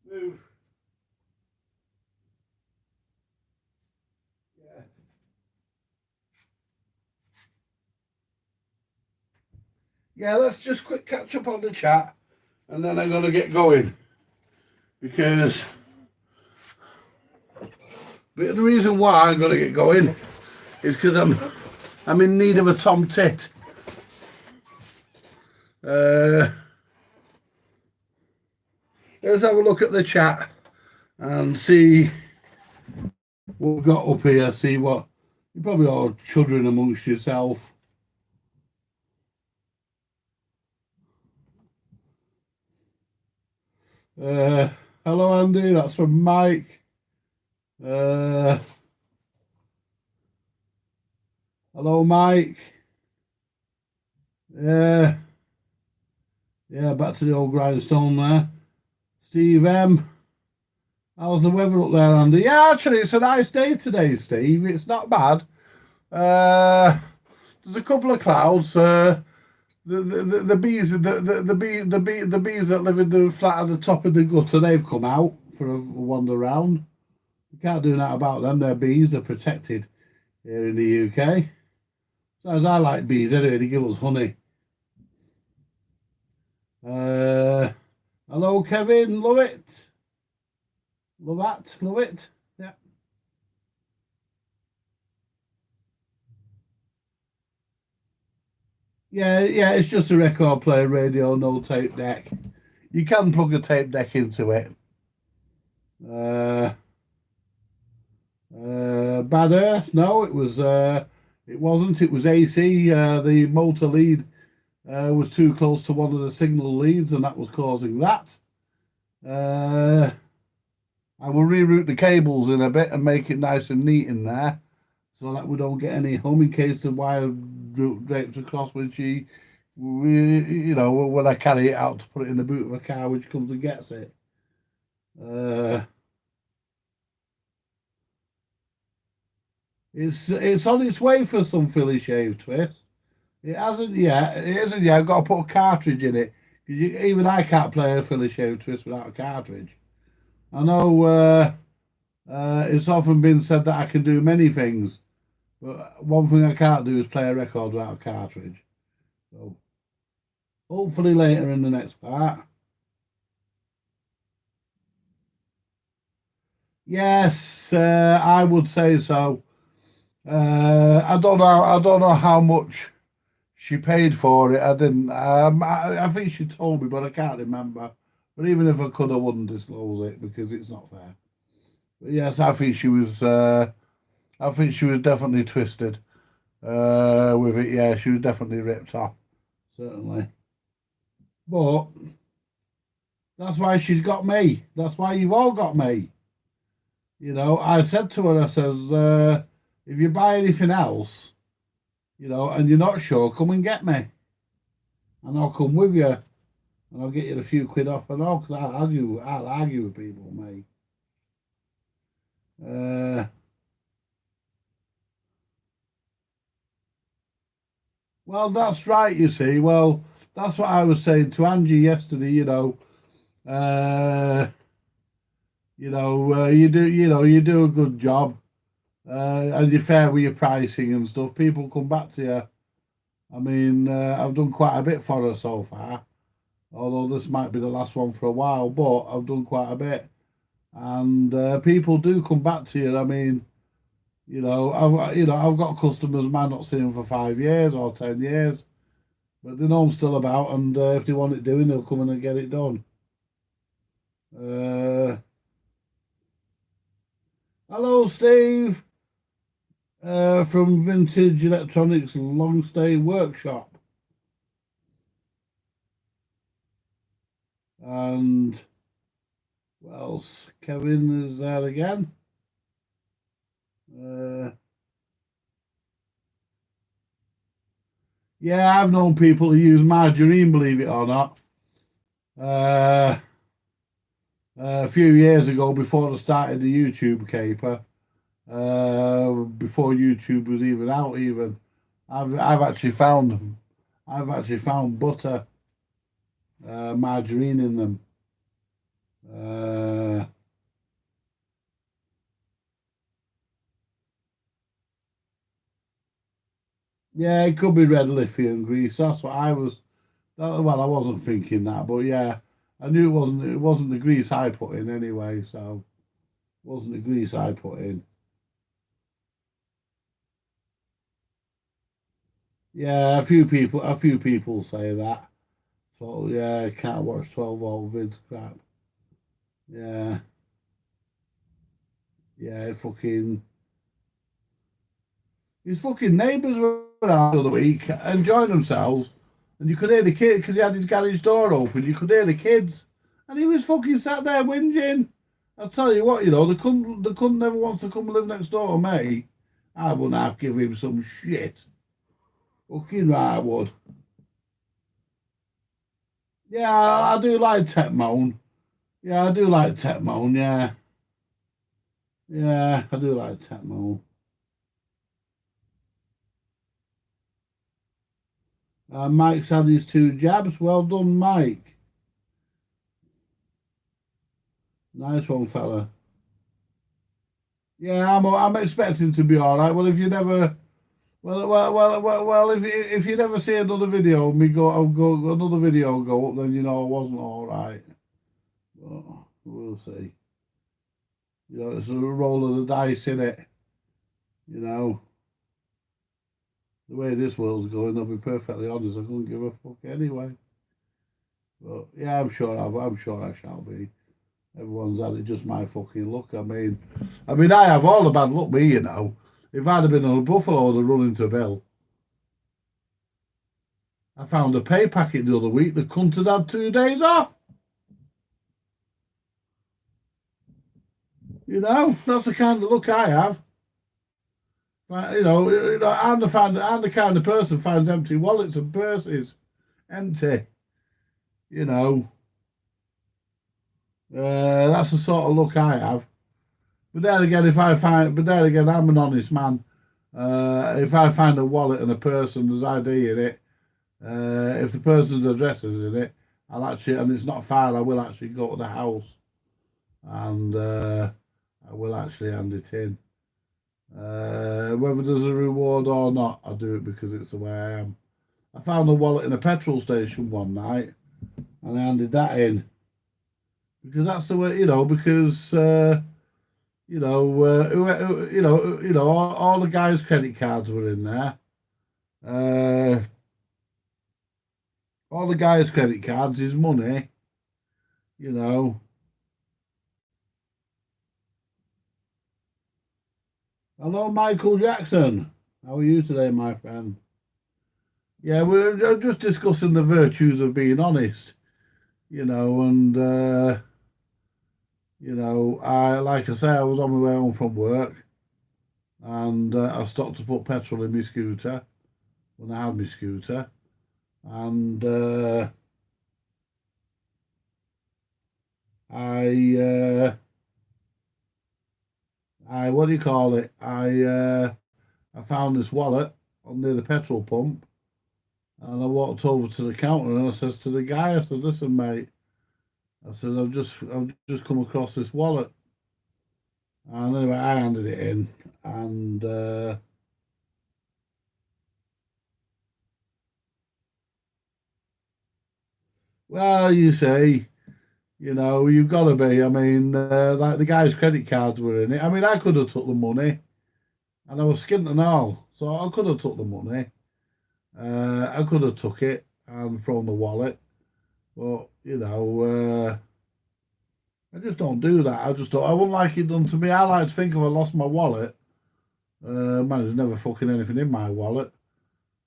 Move. Yeah. Yeah, let's just quick catch up on the chat and then I'm going to get going because the reason why I'm going to get going is because I'm in need of a tom tit. Let's have a look at the chat and see what we've got up here. See what you're probably all chuddering amongst yourself. Hello Andy, that's from Mike. Hello Mike. Yeah, back to the old grindstone there. Steve M. How's the weather up there, Andy? Yeah, actually, it's a nice day today, Steve. It's not bad. There's a couple of clouds. The bees that live in the flat at the top of the gutter, they've come out for a wander round. You can't do that about them. Their bees are protected here in the UK. So as I like bees anyway, they give us honey. Hello, Kevin. Love it. Love that. Love it. Yeah. Yeah, it's just a record player radio, no tape deck. You can plug a tape deck into it. Bad Earth? No, it wasn't. It was AC. The motor lead was too close to one of the signal leads, and that was causing that. I will reroute the cables in a bit and make it nice and neat in there, so that we don't get any hum in case the wire drapes across when when I carry it out to put it in the boot of a car, which comes and gets it. It's on its way for some Philly shave twist. It hasn't yet. It isn't yet. I've got to put a cartridge in it. Even I can't play a Philly shave twist without a cartridge. I know it's often been said that I can do many things, but one thing I can't do is play a record without a cartridge. So hopefully later in the next part. Yes, I would say so. I don't know. I don't know how much she paid for it. I didn't. I think she told me, but I can't remember. But even if I could, I wouldn't disclose it because it's not fair. But yes, I think she was. I think she was definitely twisted with it. Yeah, she was definitely ripped off, certainly. But that's why she's got me. That's why you've all got me. I said to her, I says, if you buy anything else, and you're not sure, come and get me. And I'll come with you. And I'll get you a few quid off and all, because I'll argue with people, mate. Well, that's right, you see. Well, that's what I was saying to Angie yesterday, you do a good job. And you're fair with your pricing and stuff. People come back to you. I mean, I've done quite a bit for her so far, although this might be the last one for a while. But I've done quite a bit, and people do come back to you. I mean, I've got customers might not see them for 5 years or 10 years, but they know I'm still about, and if they want it doing, they'll come in and get it done. Hello, Steve. From Vintage Electronics Long Stay Workshop. And what else? Kevin is there again. Yeah, I've known people who use margarine, believe it or not. A few years ago, before I started the YouTube caper, before YouTube was even out, I've actually found butter, margarine in them. Yeah, it could be red lithium grease. That's what I was. Well, I wasn't thinking that, but yeah, I knew it wasn't. It wasn't the grease I put in anyway. So, it wasn't the grease I put in. Yeah, a few people say that. So yeah, can't watch 12-volt vids crap. Yeah, yeah, his fucking neighbours were out the other week enjoying themselves, and you could hear the kid because he had his garage door open. You could hear the kids, and he was fucking sat there whinging. I'll tell you what, the cunt never wants to come and live next door to me. I wouldn't have to give him some shit. Fucking right, I would. Yeah, I do like Tech Moan. Yeah, I do like Tech Moan, yeah. Yeah, I do like Tech Moan. Mike's had his 2 jabs. Well done, Mike. Nice one, fella. Yeah, I'm expecting to be all right. Well, if you never, well, if you never see another video, me go another video go up, then you know I wasn't all right. But we'll see. You know, it's a roll of the dice, in it. You know, the way this world's going, I'll be perfectly honest, I couldn't give a fuck anyway. But yeah, I'm sure I shall be. Everyone's had it, just my fucking luck. I mean, I have all the bad luck, me, you know. If I'd have been on a buffalo, I'd have run into Bill. I found a pay packet the other week. The cunt had had 2 days off. You know, that's the kind of luck I have. You know, I'm the kind of person who finds empty wallets and purses empty. You know, that's the sort of luck I have. But then again, I'm an honest man. If I find a wallet and a purse and there's ID in it, if the person's address is in it, and it's not far, I will actually go to the house and I will actually hand it in. Whether there's a reward or not, I do it because it's the way I am. I found a wallet in a petrol station one night and I handed that in because that's the way, you know, because all the guys' credit cards were in there. All the guys' credit cards, his money, you know. Hello, Michael Jackson. How are you today, my friend? Yeah, we're just discussing the virtues of being honest, you know, and like I say, I was on my way home from work, and I stopped to put petrol in my scooter when I had my scooter, and I what do you call it? I found this wallet on near the petrol pump, and I walked over to the counter and I says to the guy, I said, "Listen, mate," I says, I've just come across this wallet." And anyway, I handed it in, and well, you say, you know, you've got to be. I mean, like the guy's credit cards were in it. I mean, I could have took the money, and I was skint and all, so I could have took the money. I could have took it and thrown the wallet, but you know, I just don't do that. I just don't. I wouldn't like it done to me. I like to think if I lost my wallet. Man, there's never fucking anything in my wallet.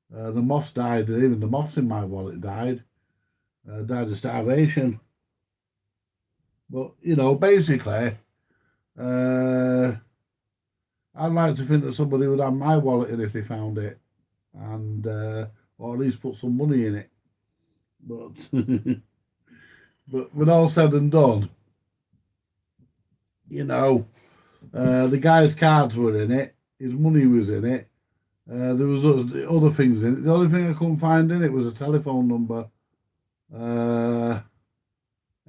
The moths died. Even the moths in my wallet died. Died of starvation. But you know, basically, I'd like to think that somebody would have my wallet in if they found it, and or at least put some money in it. But but when all said and done, you know, the guy's cards were in it. His money was in it. There was other things in it. The only thing I couldn't find in it was a telephone number.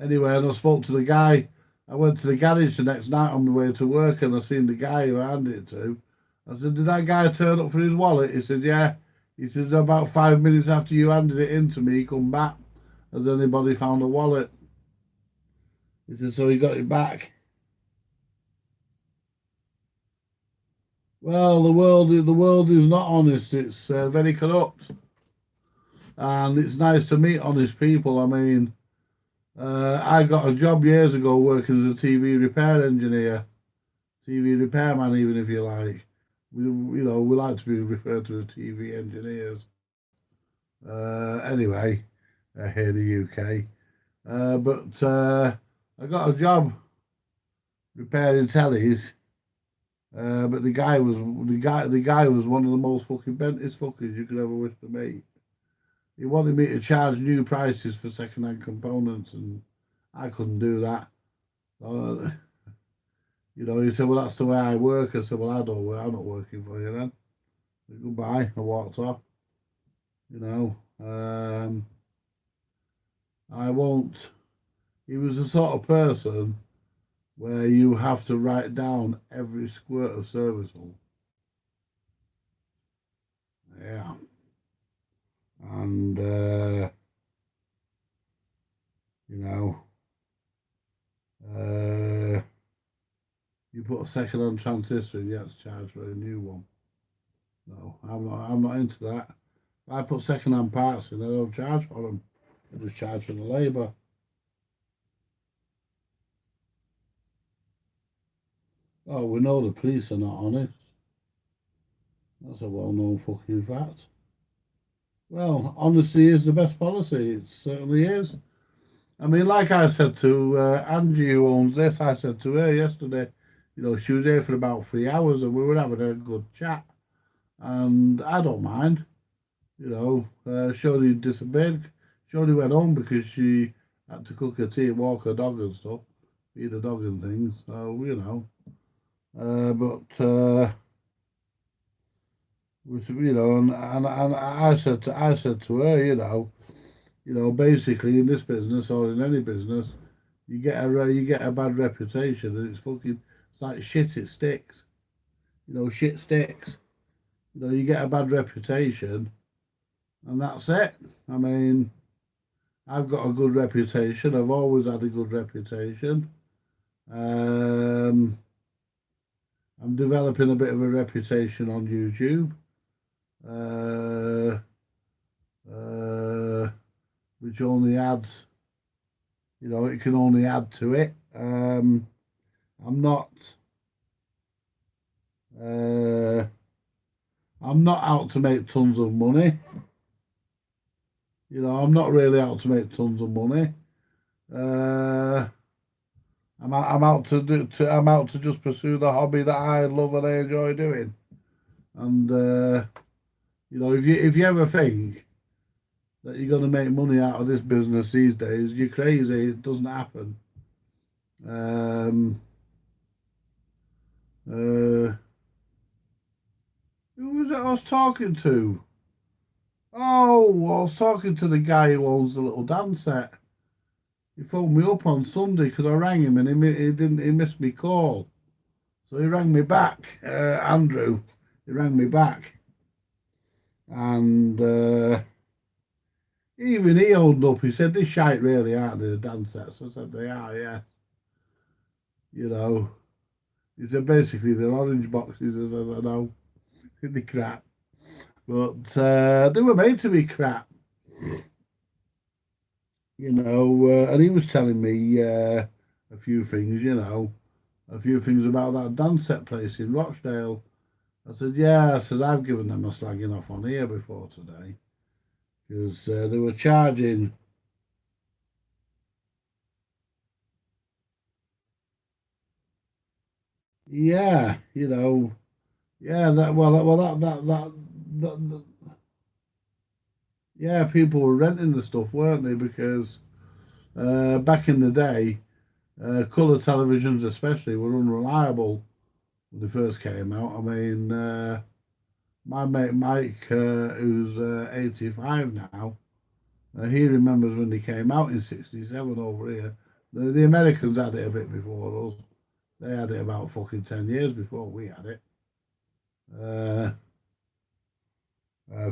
Anyway, and I spoke to the guy. I went to the garage the next night on my way to work, and I seen the guy who I handed it to. I said, "Did that guy turn up for his wallet?" He said, "Yeah." He said, "About 5 minutes after you handed it in to me, he come back. Has anybody found a wallet?" He said, "So he got it back." Well, the world is not honest. It's very corrupt, and it's nice to meet honest people. I mean, I got a job years ago working as a TV repair engineer, TV repairman, even if you like. We like to be referred to as TV engineers. Anyway, here in the UK. But I got a job repairing tellies. But the guy was one of the most fucking bentest fuckers you could ever wish to meet. He wanted me to charge new prices for second-hand components, and I couldn't do that. You know, he said, "Well, that's the way I work." I said, "Well, I don't work. I'm not working for you then." Goodbye. I walked off. You know, I won't. He was the sort of person where you have to write down every squirt of serviceable. Yeah. And, you know, you put a second-hand transistor and you have to charge for a new one. No, I'm not into that. If I put second-hand parts in, I don't charge for them. I just charge for the labour. Oh, we know the police are not honest. That's a well-known fucking fact. Well, honesty is the best policy. It certainly is. I mean, like I said to Angie, who owns this, I said to her yesterday, you know, she was here for about 3 hours and we were having a good chat. And I don't mind. You know, Shirley disappeared. Shirley went home because she had to cook her tea and walk her dog and stuff, feed her dog and things. So, you know. You know, and I said to her, you know, basically in this business or in any business, you get a bad reputation, and it's like shit. It sticks. You know, shit sticks. You know, you get a bad reputation, and that's it. I mean, I've got a good reputation. I've always had a good reputation. I'm developing a bit of a reputation on YouTube. Which only adds, you know, it can only add to it. I'm not out to make tons of money. You know, I'm not really out to make tons of money. I'm out to just pursue the hobby that I love and I enjoy doing. And you know, if you ever think that you're going to make money out of this business these days, you're crazy. It doesn't happen. Who was it I was talking to? Oh, I was talking to the guy who owns the little dance set. He phoned me up on Sunday because I rang him and he missed me call. So he rang me back, Andrew. He rang me back. And even he owned up. He said, "This shite really aren't they, the dance sets?" I said, "They are, yeah." You know, he said, basically they're orange boxes, as I know. The crap. But they were made to be crap. You know, and he was telling me a few things, you know, a few things about that dance set place in Rochdale. I said, yeah, I said, I've given them a slagging off on here before today. Because they were charging. Yeah, you know, yeah, that yeah, people were renting the stuff, weren't they? Because back in the day, colour televisions especially were unreliable when they first came out. I mean, my mate Mike, who's 85 now, he remembers when they came out in '67 over here. The Americans had it a bit before us. They had it about fucking 10 years before we had it.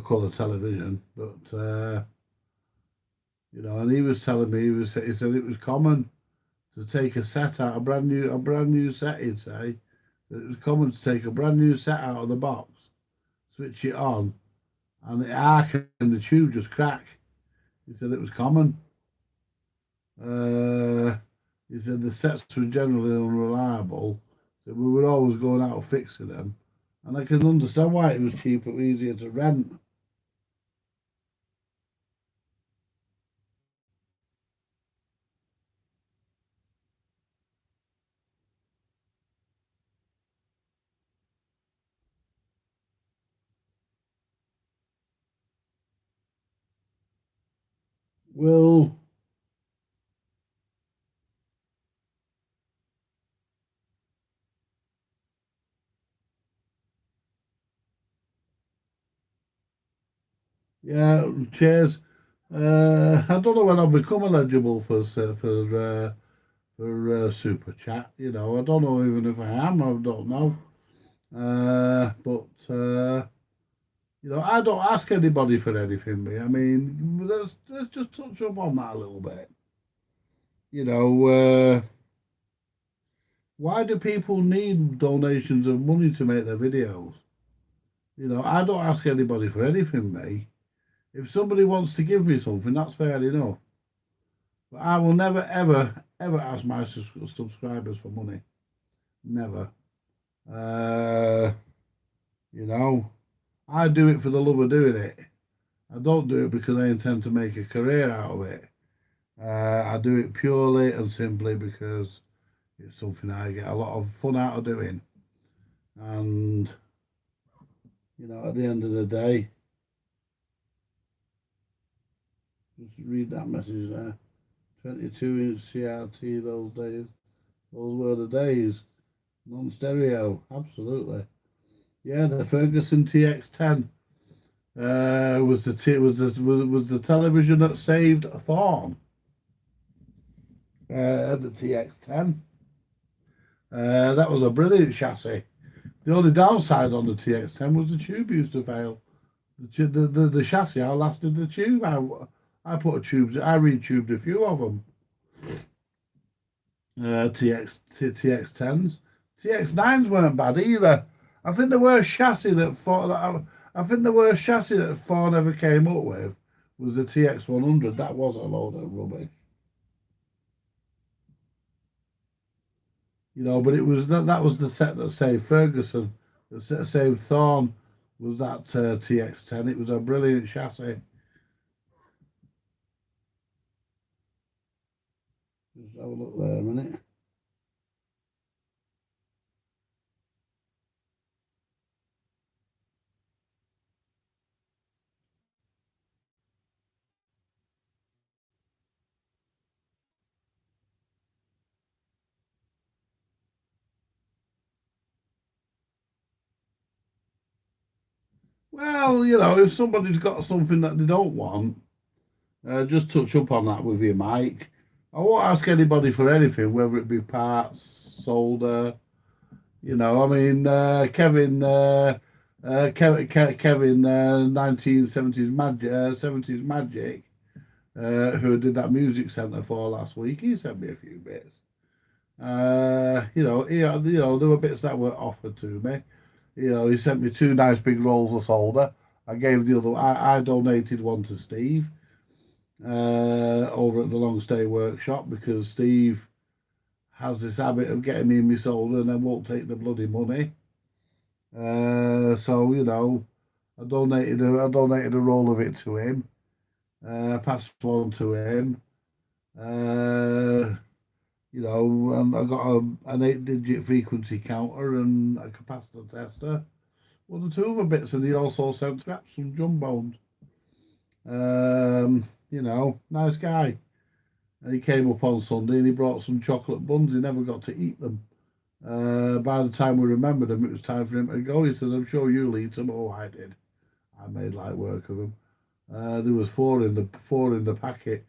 Colour television, but you know, and he was telling me he said it was common to take a set out, a brand new set. He'd say that it was common to take a brand new set out of the box, switch it on, and the arc and the tube just crack. He said it was common. He said the sets were generally unreliable, so we were always going out fixing them. And I can understand why it was cheaper, easier to rent. Well, yeah, cheers. I don't know when I'll become eligible for for super chat. You know, I don't know even if I am. I don't know. But you know, I don't ask anybody for anything. Me, I mean, let's just touch up on that a little bit. You know, why do people need donations of money to make their videos? You know, I don't ask anybody for anything, me. If somebody wants to give me something, that's fair enough. But I will never, ever, ever ask my subscribers for money. Never. You know, I do it for the love of doing it. I don't do it because I intend to make a career out of it. I do it purely and simply because it's something I get a lot of fun out of doing. And, you know, at the end of the day, just read that message there. 22-inch CRT those days. Those were the days. Non-stereo, absolutely. Yeah, the Ferguson TX10 was the television that saved Thorn. The TX10. That was a brilliant chassis. The only downside on the TX10 was the tube used to fail. The chassis outlasted the tube. I retubed a few of them. TX10s. TX9s weren't bad either. I think the worst chassis that Ford ever came up with was the TX100. That was a load of rubbish. You know, but it was that was the set that saved Ferguson. The set that saved Thorn was that TX10. It was a brilliant chassis. Just have a look there a minute. Well, you know, if somebody's got something that they don't want, just touch up on that with your mic. I won't ask anybody for anything, whether it be parts, solder. You know, I mean, Kevin, 1970s Magic, who did that music centre for last week, he sent me a few bits. You know, there were bits that were offered to me. You know, he sent me 2 nice big rolls of solder. I gave the other. I donated one to Steve over at the Long Stay Workshop, because Steve has this habit of getting me in my solder and then won't take the bloody money. So you know, I donated a roll of it to him. Passed one to him. You know, and I got an 8-digit frequency counter and a capacitor tester. One or two other bits, and he also sent scraps, some jumbones. You know, nice guy. And he came up on Sunday and he brought some chocolate buns. He never got to eat them. By the time we remembered him, it was time for him to go. He says, "I'm sure you'll eat them." Oh, I did. I made light work of them. There was four in the packet.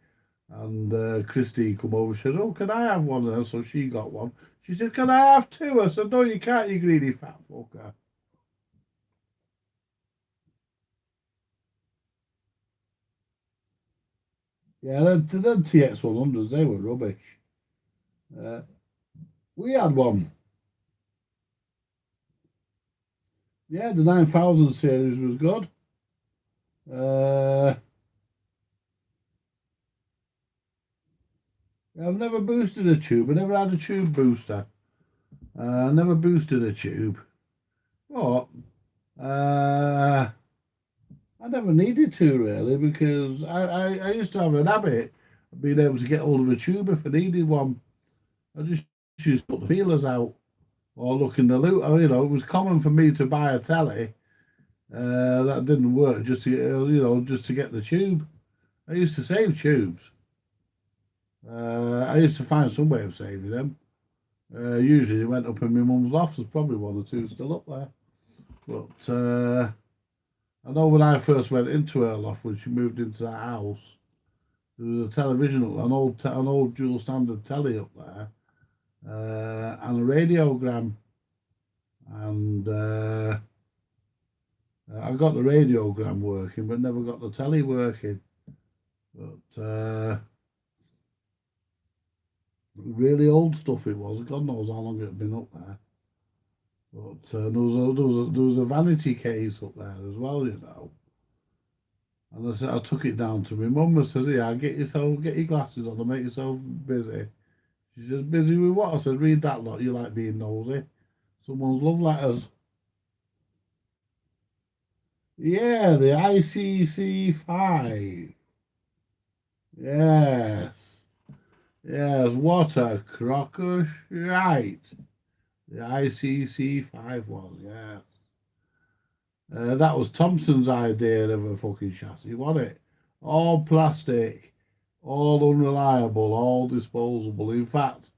And Christy come over. She said, "Oh, can I have one of them?" So she got one. She said, "Can I have 2?" I said, "No, you can't, you greedy fat fucker." Yeah, then TX100s, they were rubbish. We had one. Yeah, the 9000 series was good. I've never boosted a tube. I never had a tube booster. I never boosted a tube. But I never needed to, really, because I used to have an habit of being able to get hold of a tube if I needed one. I just used to put the feelers out or look in the loop. You know, it was common for me to buy a telly that didn't work just to get the tube. I used to save tubes. I used to find some way of saving them. Usually it went up in my mum's loft. There's probably 1 or 2 still up there. But I know when I first went into her loft, when she moved into that house, there was a television, an old dual standard telly up there. and a radiogram. And I got the radiogram working, but never got the telly working. But really old stuff it was. God knows how long it had been up there. But there was a vanity case up there as well, you know. And I said I took it down to my mum and says, "Yeah, get your glasses on and make yourself busy." She says, "Busy with what?" I said, "Read that lot. You like being nosy. Someone's love letters." Yeah, the ICC5. Yes. Yes, what a crock of shite. The ICC5 was, yes. That was Thompson's idea of a fucking chassis, wasn't it? All plastic, all unreliable, all disposable. In fact,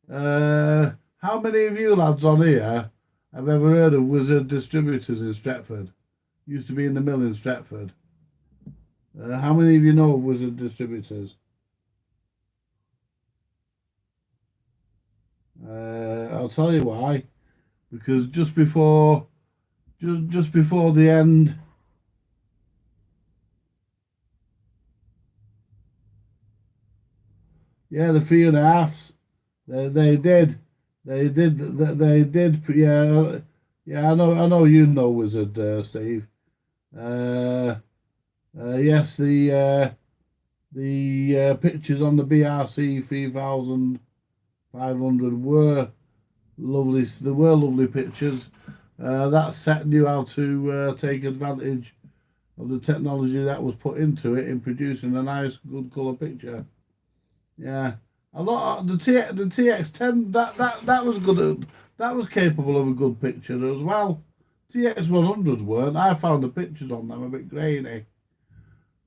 how many of you lads on here have ever heard of Wizard Distributors in Stretford? Used to be in the mill in Stretford. How many of you know of Wizard Distributors? I'll tell you why. Because just before the end, yeah, the 3.5s, they did, yeah, yeah. I know you know Wizard, Steve. Yes, the pictures on the BRC 3500 were lovely. They were lovely pictures. That set knew how to take advantage of the technology that was put into it in producing a nice, good colour picture. Yeah, a lot of the TX10 that was good. That was capable of a good picture as well. TX100s weren't. I found the pictures on them a bit grainy.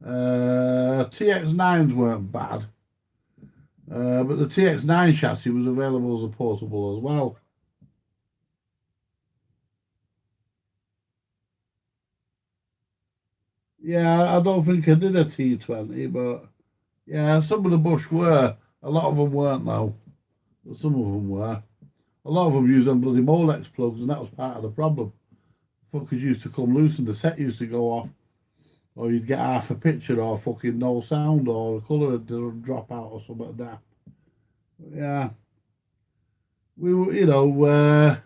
TX9s weren't bad, but the TX9 chassis was available as a portable as well. Yeah, I don't think I did a T20, but yeah, some of the Bush were. A lot of them weren't though. But some of them were. A lot of them used them bloody Molex plugs, and that was part of the problem. Fuckers used to come loose and the set used to go off. Or you'd get half a picture or fucking no sound or the colour would drop out or something like that. But yeah. We were,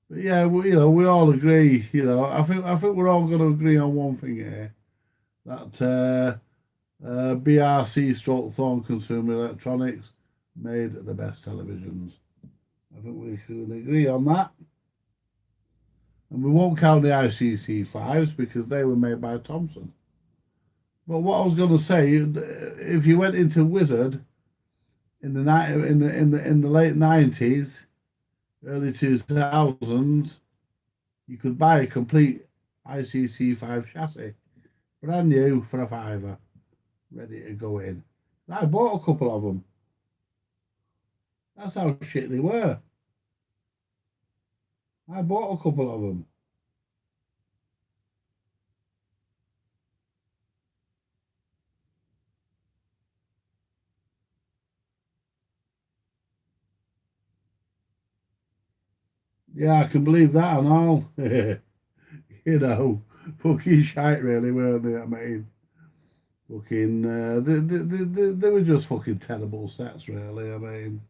but yeah, we all agree, I think we're all gonna agree on one thing here. That BRC stroke Thorn Consumer Electronics made the best televisions. I think we can agree on that. And we won't count the ICC5s because they were made by Thomson. But what I was going to say, if you went into Wizard in the late 90s, early 2000s, you could buy a complete ICC5 chassis, brand new for a £5, ready to go in. And I bought a couple of them. That's how shit they were. I bought a couple of them. Yeah, I can believe that and all. Fucking shite really, weren't they? I mean, fucking, they were just fucking terrible sets really, I mean.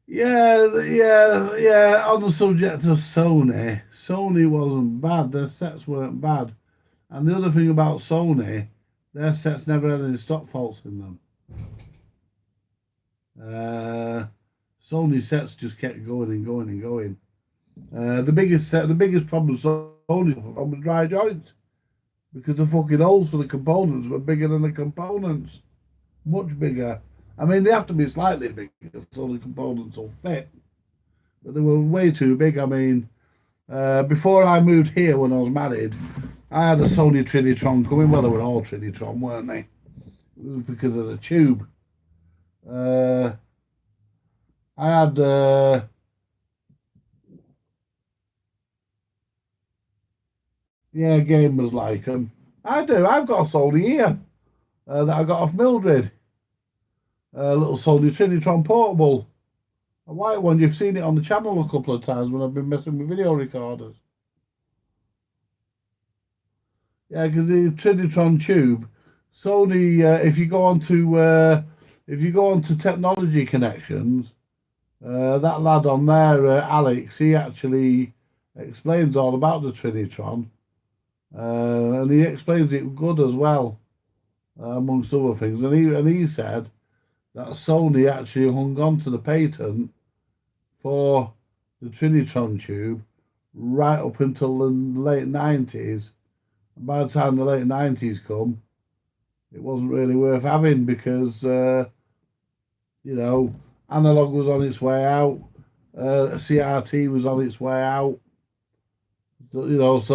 Yeah. On the subject of Sony wasn't bad. Their sets weren't bad. And the other thing about Sony, their sets never had any stock faults in them. Sony sets just kept going and going and going. The biggest problem Sony was dry joints because the fucking holes for the components were bigger than the components, much bigger. I mean, they have to be slightly bigger so the components will fit, but they were way too big. I mean, before I moved here when I was married, I had a Sony Trinitron coming. Well, they were all Trinitron, weren't they? It was because of the tube. I had Yeah, gamers like them. I do. I've got a Sony here that I got off Mildred. A little Sony Trinitron portable. A white one. You've seen it on the channel a couple of times when I've been messing with video recorders. Yeah, because the Trinitron tube, Sony. If you go on to technology connections, that lad on there, Alex, he actually explains all about the Trinitron, and he explains it good as well, amongst other things. And he said that Sony actually hung on to the patent for the Trinitron tube right up until the late 90s. And by the time the late 90s come, it wasn't really worth having because, analog was on its way out, CRT was on its way out, because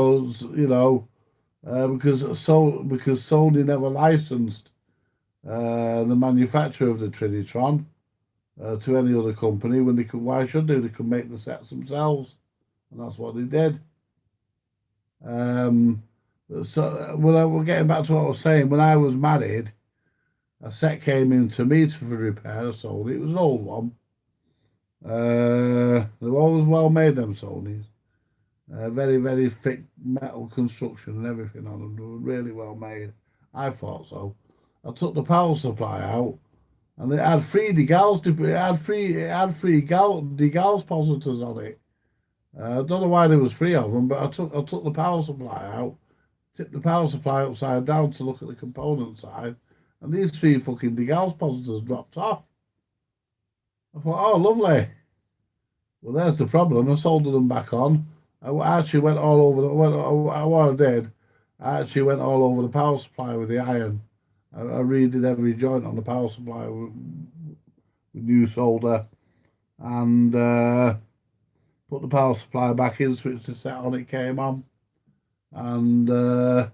Sony never licensed the manufacture of the Trinitron to any other company when they could. Why should they? They could make the sets themselves, and that's what they did. So we're getting back to what I was saying. When I was married, a set came in to me for repair. A Sony. It was an old one. They were always well made, them Sonys. Very, very thick metal construction and everything on them. They were really well made. I thought so. I took the power supply out, and it had three degauss. It had three degauss positors on it. I don't know why there was three of them, but I took the power supply out, tipped the power supply upside down to look at the component side, and these three fucking degauss positors dropped off. I thought, oh, lovely. Well, there's the problem. I soldered them back on. I actually went all over what I did. I actually went all over the power supply with the iron. I redid every joint on the power supply with new solder, and put the power supply back in, switched the set on, it came on, and I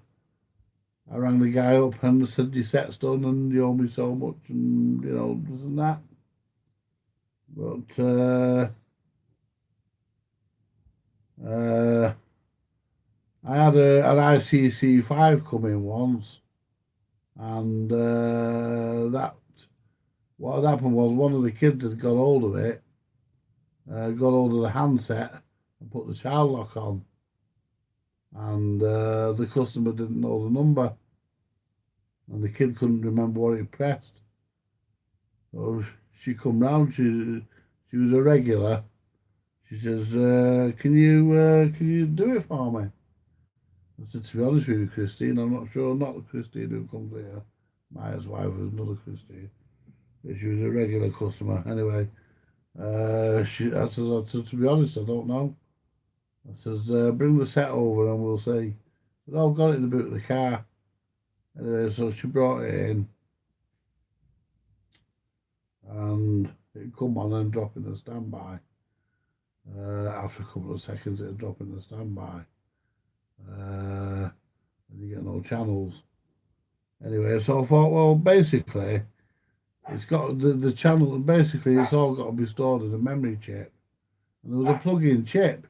rang the guy up and said, your set's done and you owe me so much, and this and that. But I had an ICC5 come in once, and what had happened was one of the kids had got hold of it, got hold of the handset and put the child lock on, and the customer didn't know the number, and the kid couldn't remember what he pressed. So she come round. She was a regular. She says, "Can you do it for me?" I said, "To be honest with you, Christine, I'm not sure. Not the Christine who comes here. My ex-wife was another Christine. But she was a regular customer. Anyway, I said, to be honest, I don't know. I says, bring the set over and we'll see. But I've got it in the boot of the car. Anyway, so she brought it in, and it come on and drop in the standby. After a couple of seconds, it'll drop in the standby. And you get no channels. Anyway, so I thought, well, basically, it's got the channel, basically, it's all got to be stored as a memory chip. And there was a plug-in chip.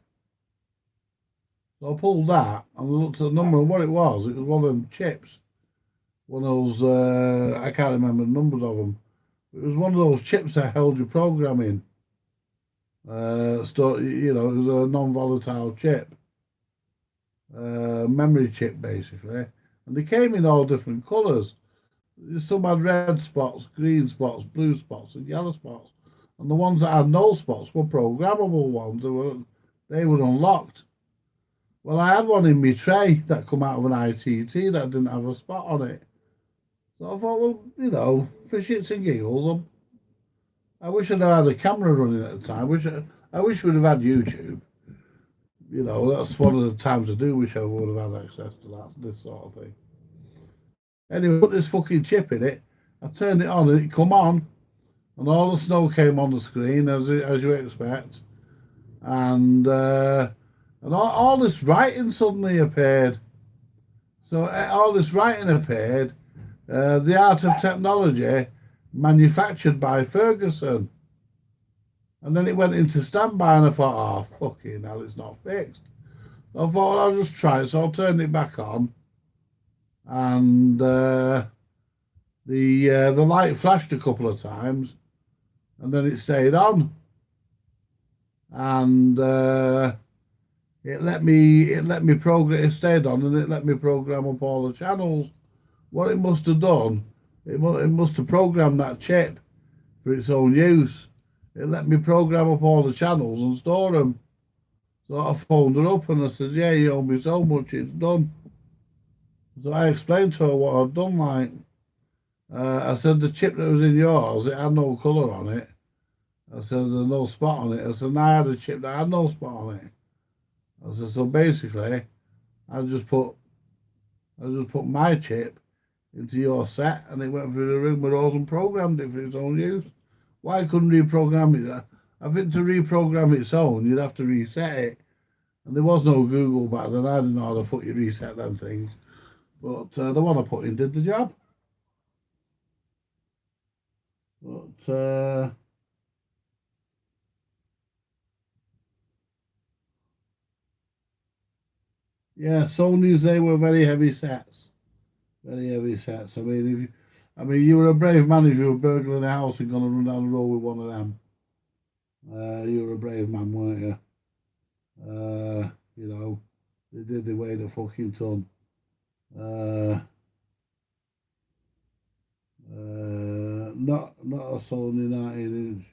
So I pulled that and looked at the number and what it was one of them chips. One of those, I can't remember the numbers of them. It was one of those chips that held your programming. It was a non-volatile chip. Memory chip, basically. And they came in all different colours. Some had red spots, green spots, blue spots, and yellow spots. And the ones that had no spots were programmable ones. They were unlocked. Well, I had one in my tray that come out of an ITT that didn't have a spot on it. So I thought, well, for shits and giggles, I wish I'd had a camera running at the time. I wish we'd have had YouTube. That's one of the times I do wish I would have had access to this sort of thing. Anyway, put this fucking chip in it. I turned it on and it come on, and all the snow came on the screen as you expect, and all this writing suddenly appeared. So all this writing appeared. The Art of Technology, manufactured by Ferguson. And then it went into standby, and I thought, oh, fucking hell, it's not fixed. I thought, well, I'll just try it. So I turned it back on, and the light flashed a couple of times, and then it stayed on, and it let me program. It stayed on, and it let me program up all the channels. What it must have done, it must have programmed that chip for its own use. It let me program up all the channels and store them. So I phoned her up and I said, yeah, you owe me so much, it's done. So I explained to her what I'd done, like, I said, the chip that was in yours, it had no colour on it. I said, there's no spot on it. I said, I had a chip that had no spot on it. I said, so basically, I just put my chip into your set, and it went through the rigmarole and programmed it for its own use. Why couldn't reprogram it? I think to reprogram its own, you'd have to reset it. And there was no Google back then. I didn't know how the fuck you reset them things. But the one I put in did the job. But yeah, Sony's, they were very heavy sets. Very heavy sets. I mean, you were a brave man if you were burgling a house and gonna run down the road with one of them. You were a brave man, weren't you? You know, they did, they weighed a fucking ton. Not a Sony 19-inch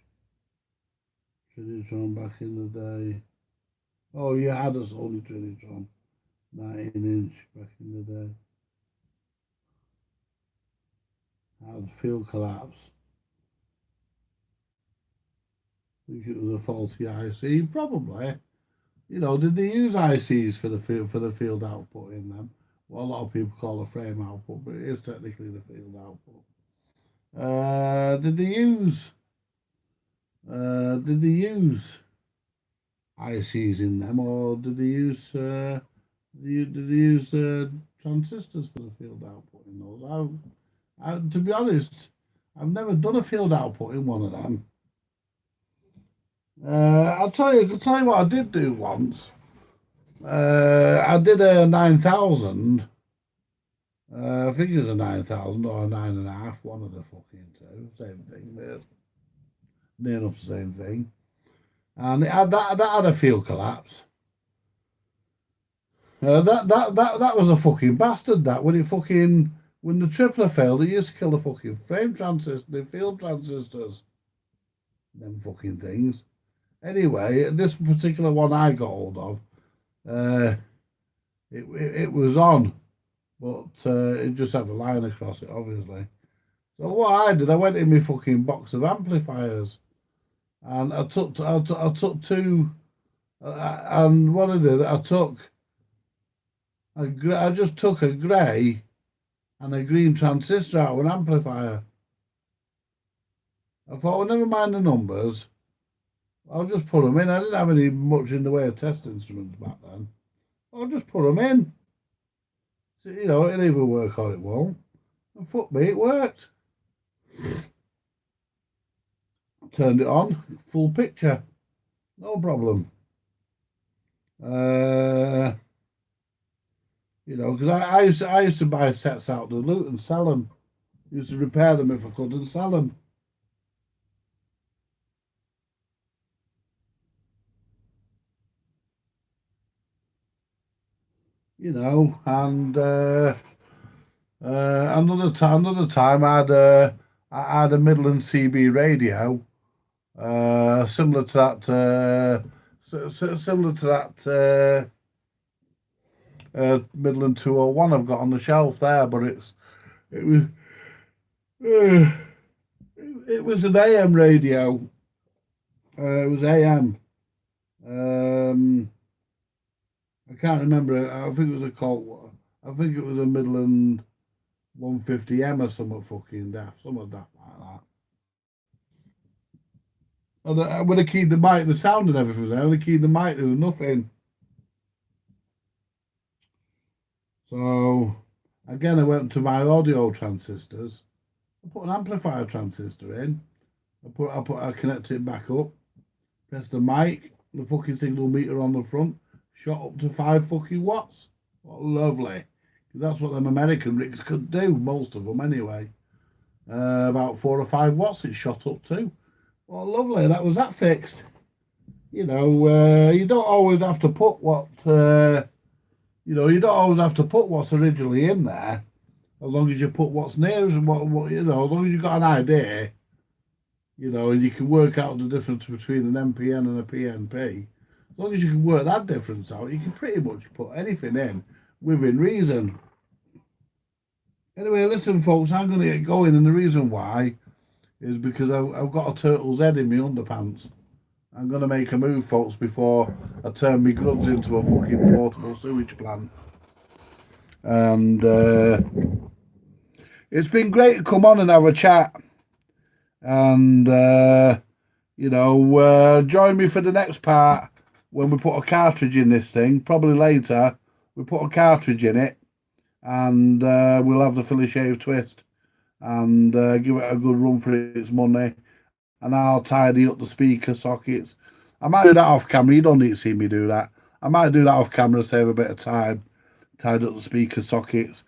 Trinitron back in the day. Oh, you had a Sony Trinitron 19-inch back in the day. Had field collapse. I think it was a faulty IC, probably. You know, did they use ICs for the field output in them? What a lot of people call a frame output, but it is technically the field output. Did they use ICs in them, or did they use transistors for the field output in those? To be honest, I've never done a field output in one of them. I'll tell you what I did do once. I did a 9000. I think it was a 9000 or a 9.5, one of the fucking two, same thing, near enough the same thing. And it had that had a field collapse. That was a fucking bastard. That when the tripler failed, it used to kill the fucking frame transistor, the field transistors, them fucking things. Anyway, this particular one I got hold of, it was on, but it just had a line across it, obviously. So what I did, I went in my fucking box of amplifiers, and I took two, and what I did, I just took a grey and a green transistor out of an amplifier. I thought, well, never mind the numbers. I'll just put them in. I didn't have any much in the way of test instruments back then. I'll just put them in. So, you know, it'll either work or it won't. And fuck me, it worked. Turned it on, full picture. No problem. You know, because I used to buy sets out the loot and sell them. Used to repair them if I could and sell them. You know, and another time I had a Midland CB radio, similar to that Midland 201 I've got on the shelf there, but it was an AM radio. It was AM. I can't remember. I think it was a Colt. I think it was a Midland 150M or something fucking daft, something daft like that. And when I keyed the mic, the sound and everything there, when I keyed the mic, there was nothing. So again, I went to my audio transistors. I put an amplifier transistor in. I connected it back up. Pressed the mic, the fucking signal meter on the front. shot up to 5 fucking watts. What lovely. That's what them American rigs could do, most of them anyway. About 4 or 5 watts it shot up to. Well, lovely, that was that fixed. You know, you don't always have to put what, you know, you don't always have to put what's originally in there, as long as you put what's near and what you know, as long as you've got an idea, you know, and you can work out the difference between an MPN and a PNP. As long as you can work that difference out, you can pretty much put anything in within reason. Anyway, listen, folks, I'm going to get going, and the reason why is because I've got a turtle's head in my underpants. I'm going to make a move, folks, before I turn my grubs into a fucking portable sewage plant. And it's been great to come on and have a chat. And, you know, join me for the next part when we put a cartridge in this thing. Probably later, we put a cartridge in it. And we'll have the Philly Shave twist. And give it a good run for its money. And I'll tidy up the speaker sockets. I might do that off camera. You don't need to see me do that. I might do that off camera to save a bit of time. Tidy up the speaker sockets.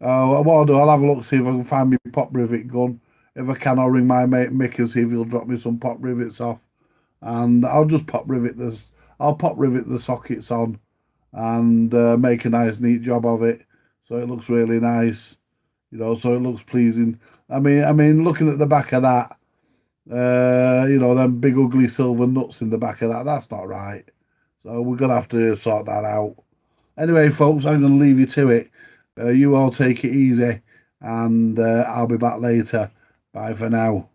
What I'll do, I'll have a look, see if I can find my pop rivet gun. If I can, I'll ring my mate Mick and see if he'll drop me some pop rivets off. And I'll just pop rivet this. I'll pop rivet the sockets on and make a nice, neat job of it, so it looks really nice. You know, so it looks pleasing. I mean, looking at the back of that. You know, them big ugly silver nuts in the back of that, that's not right. So we're going to have to sort that out. Anyway, folks, I'm going to leave you to it. You all take it easy, and I'll be back later. Bye for now.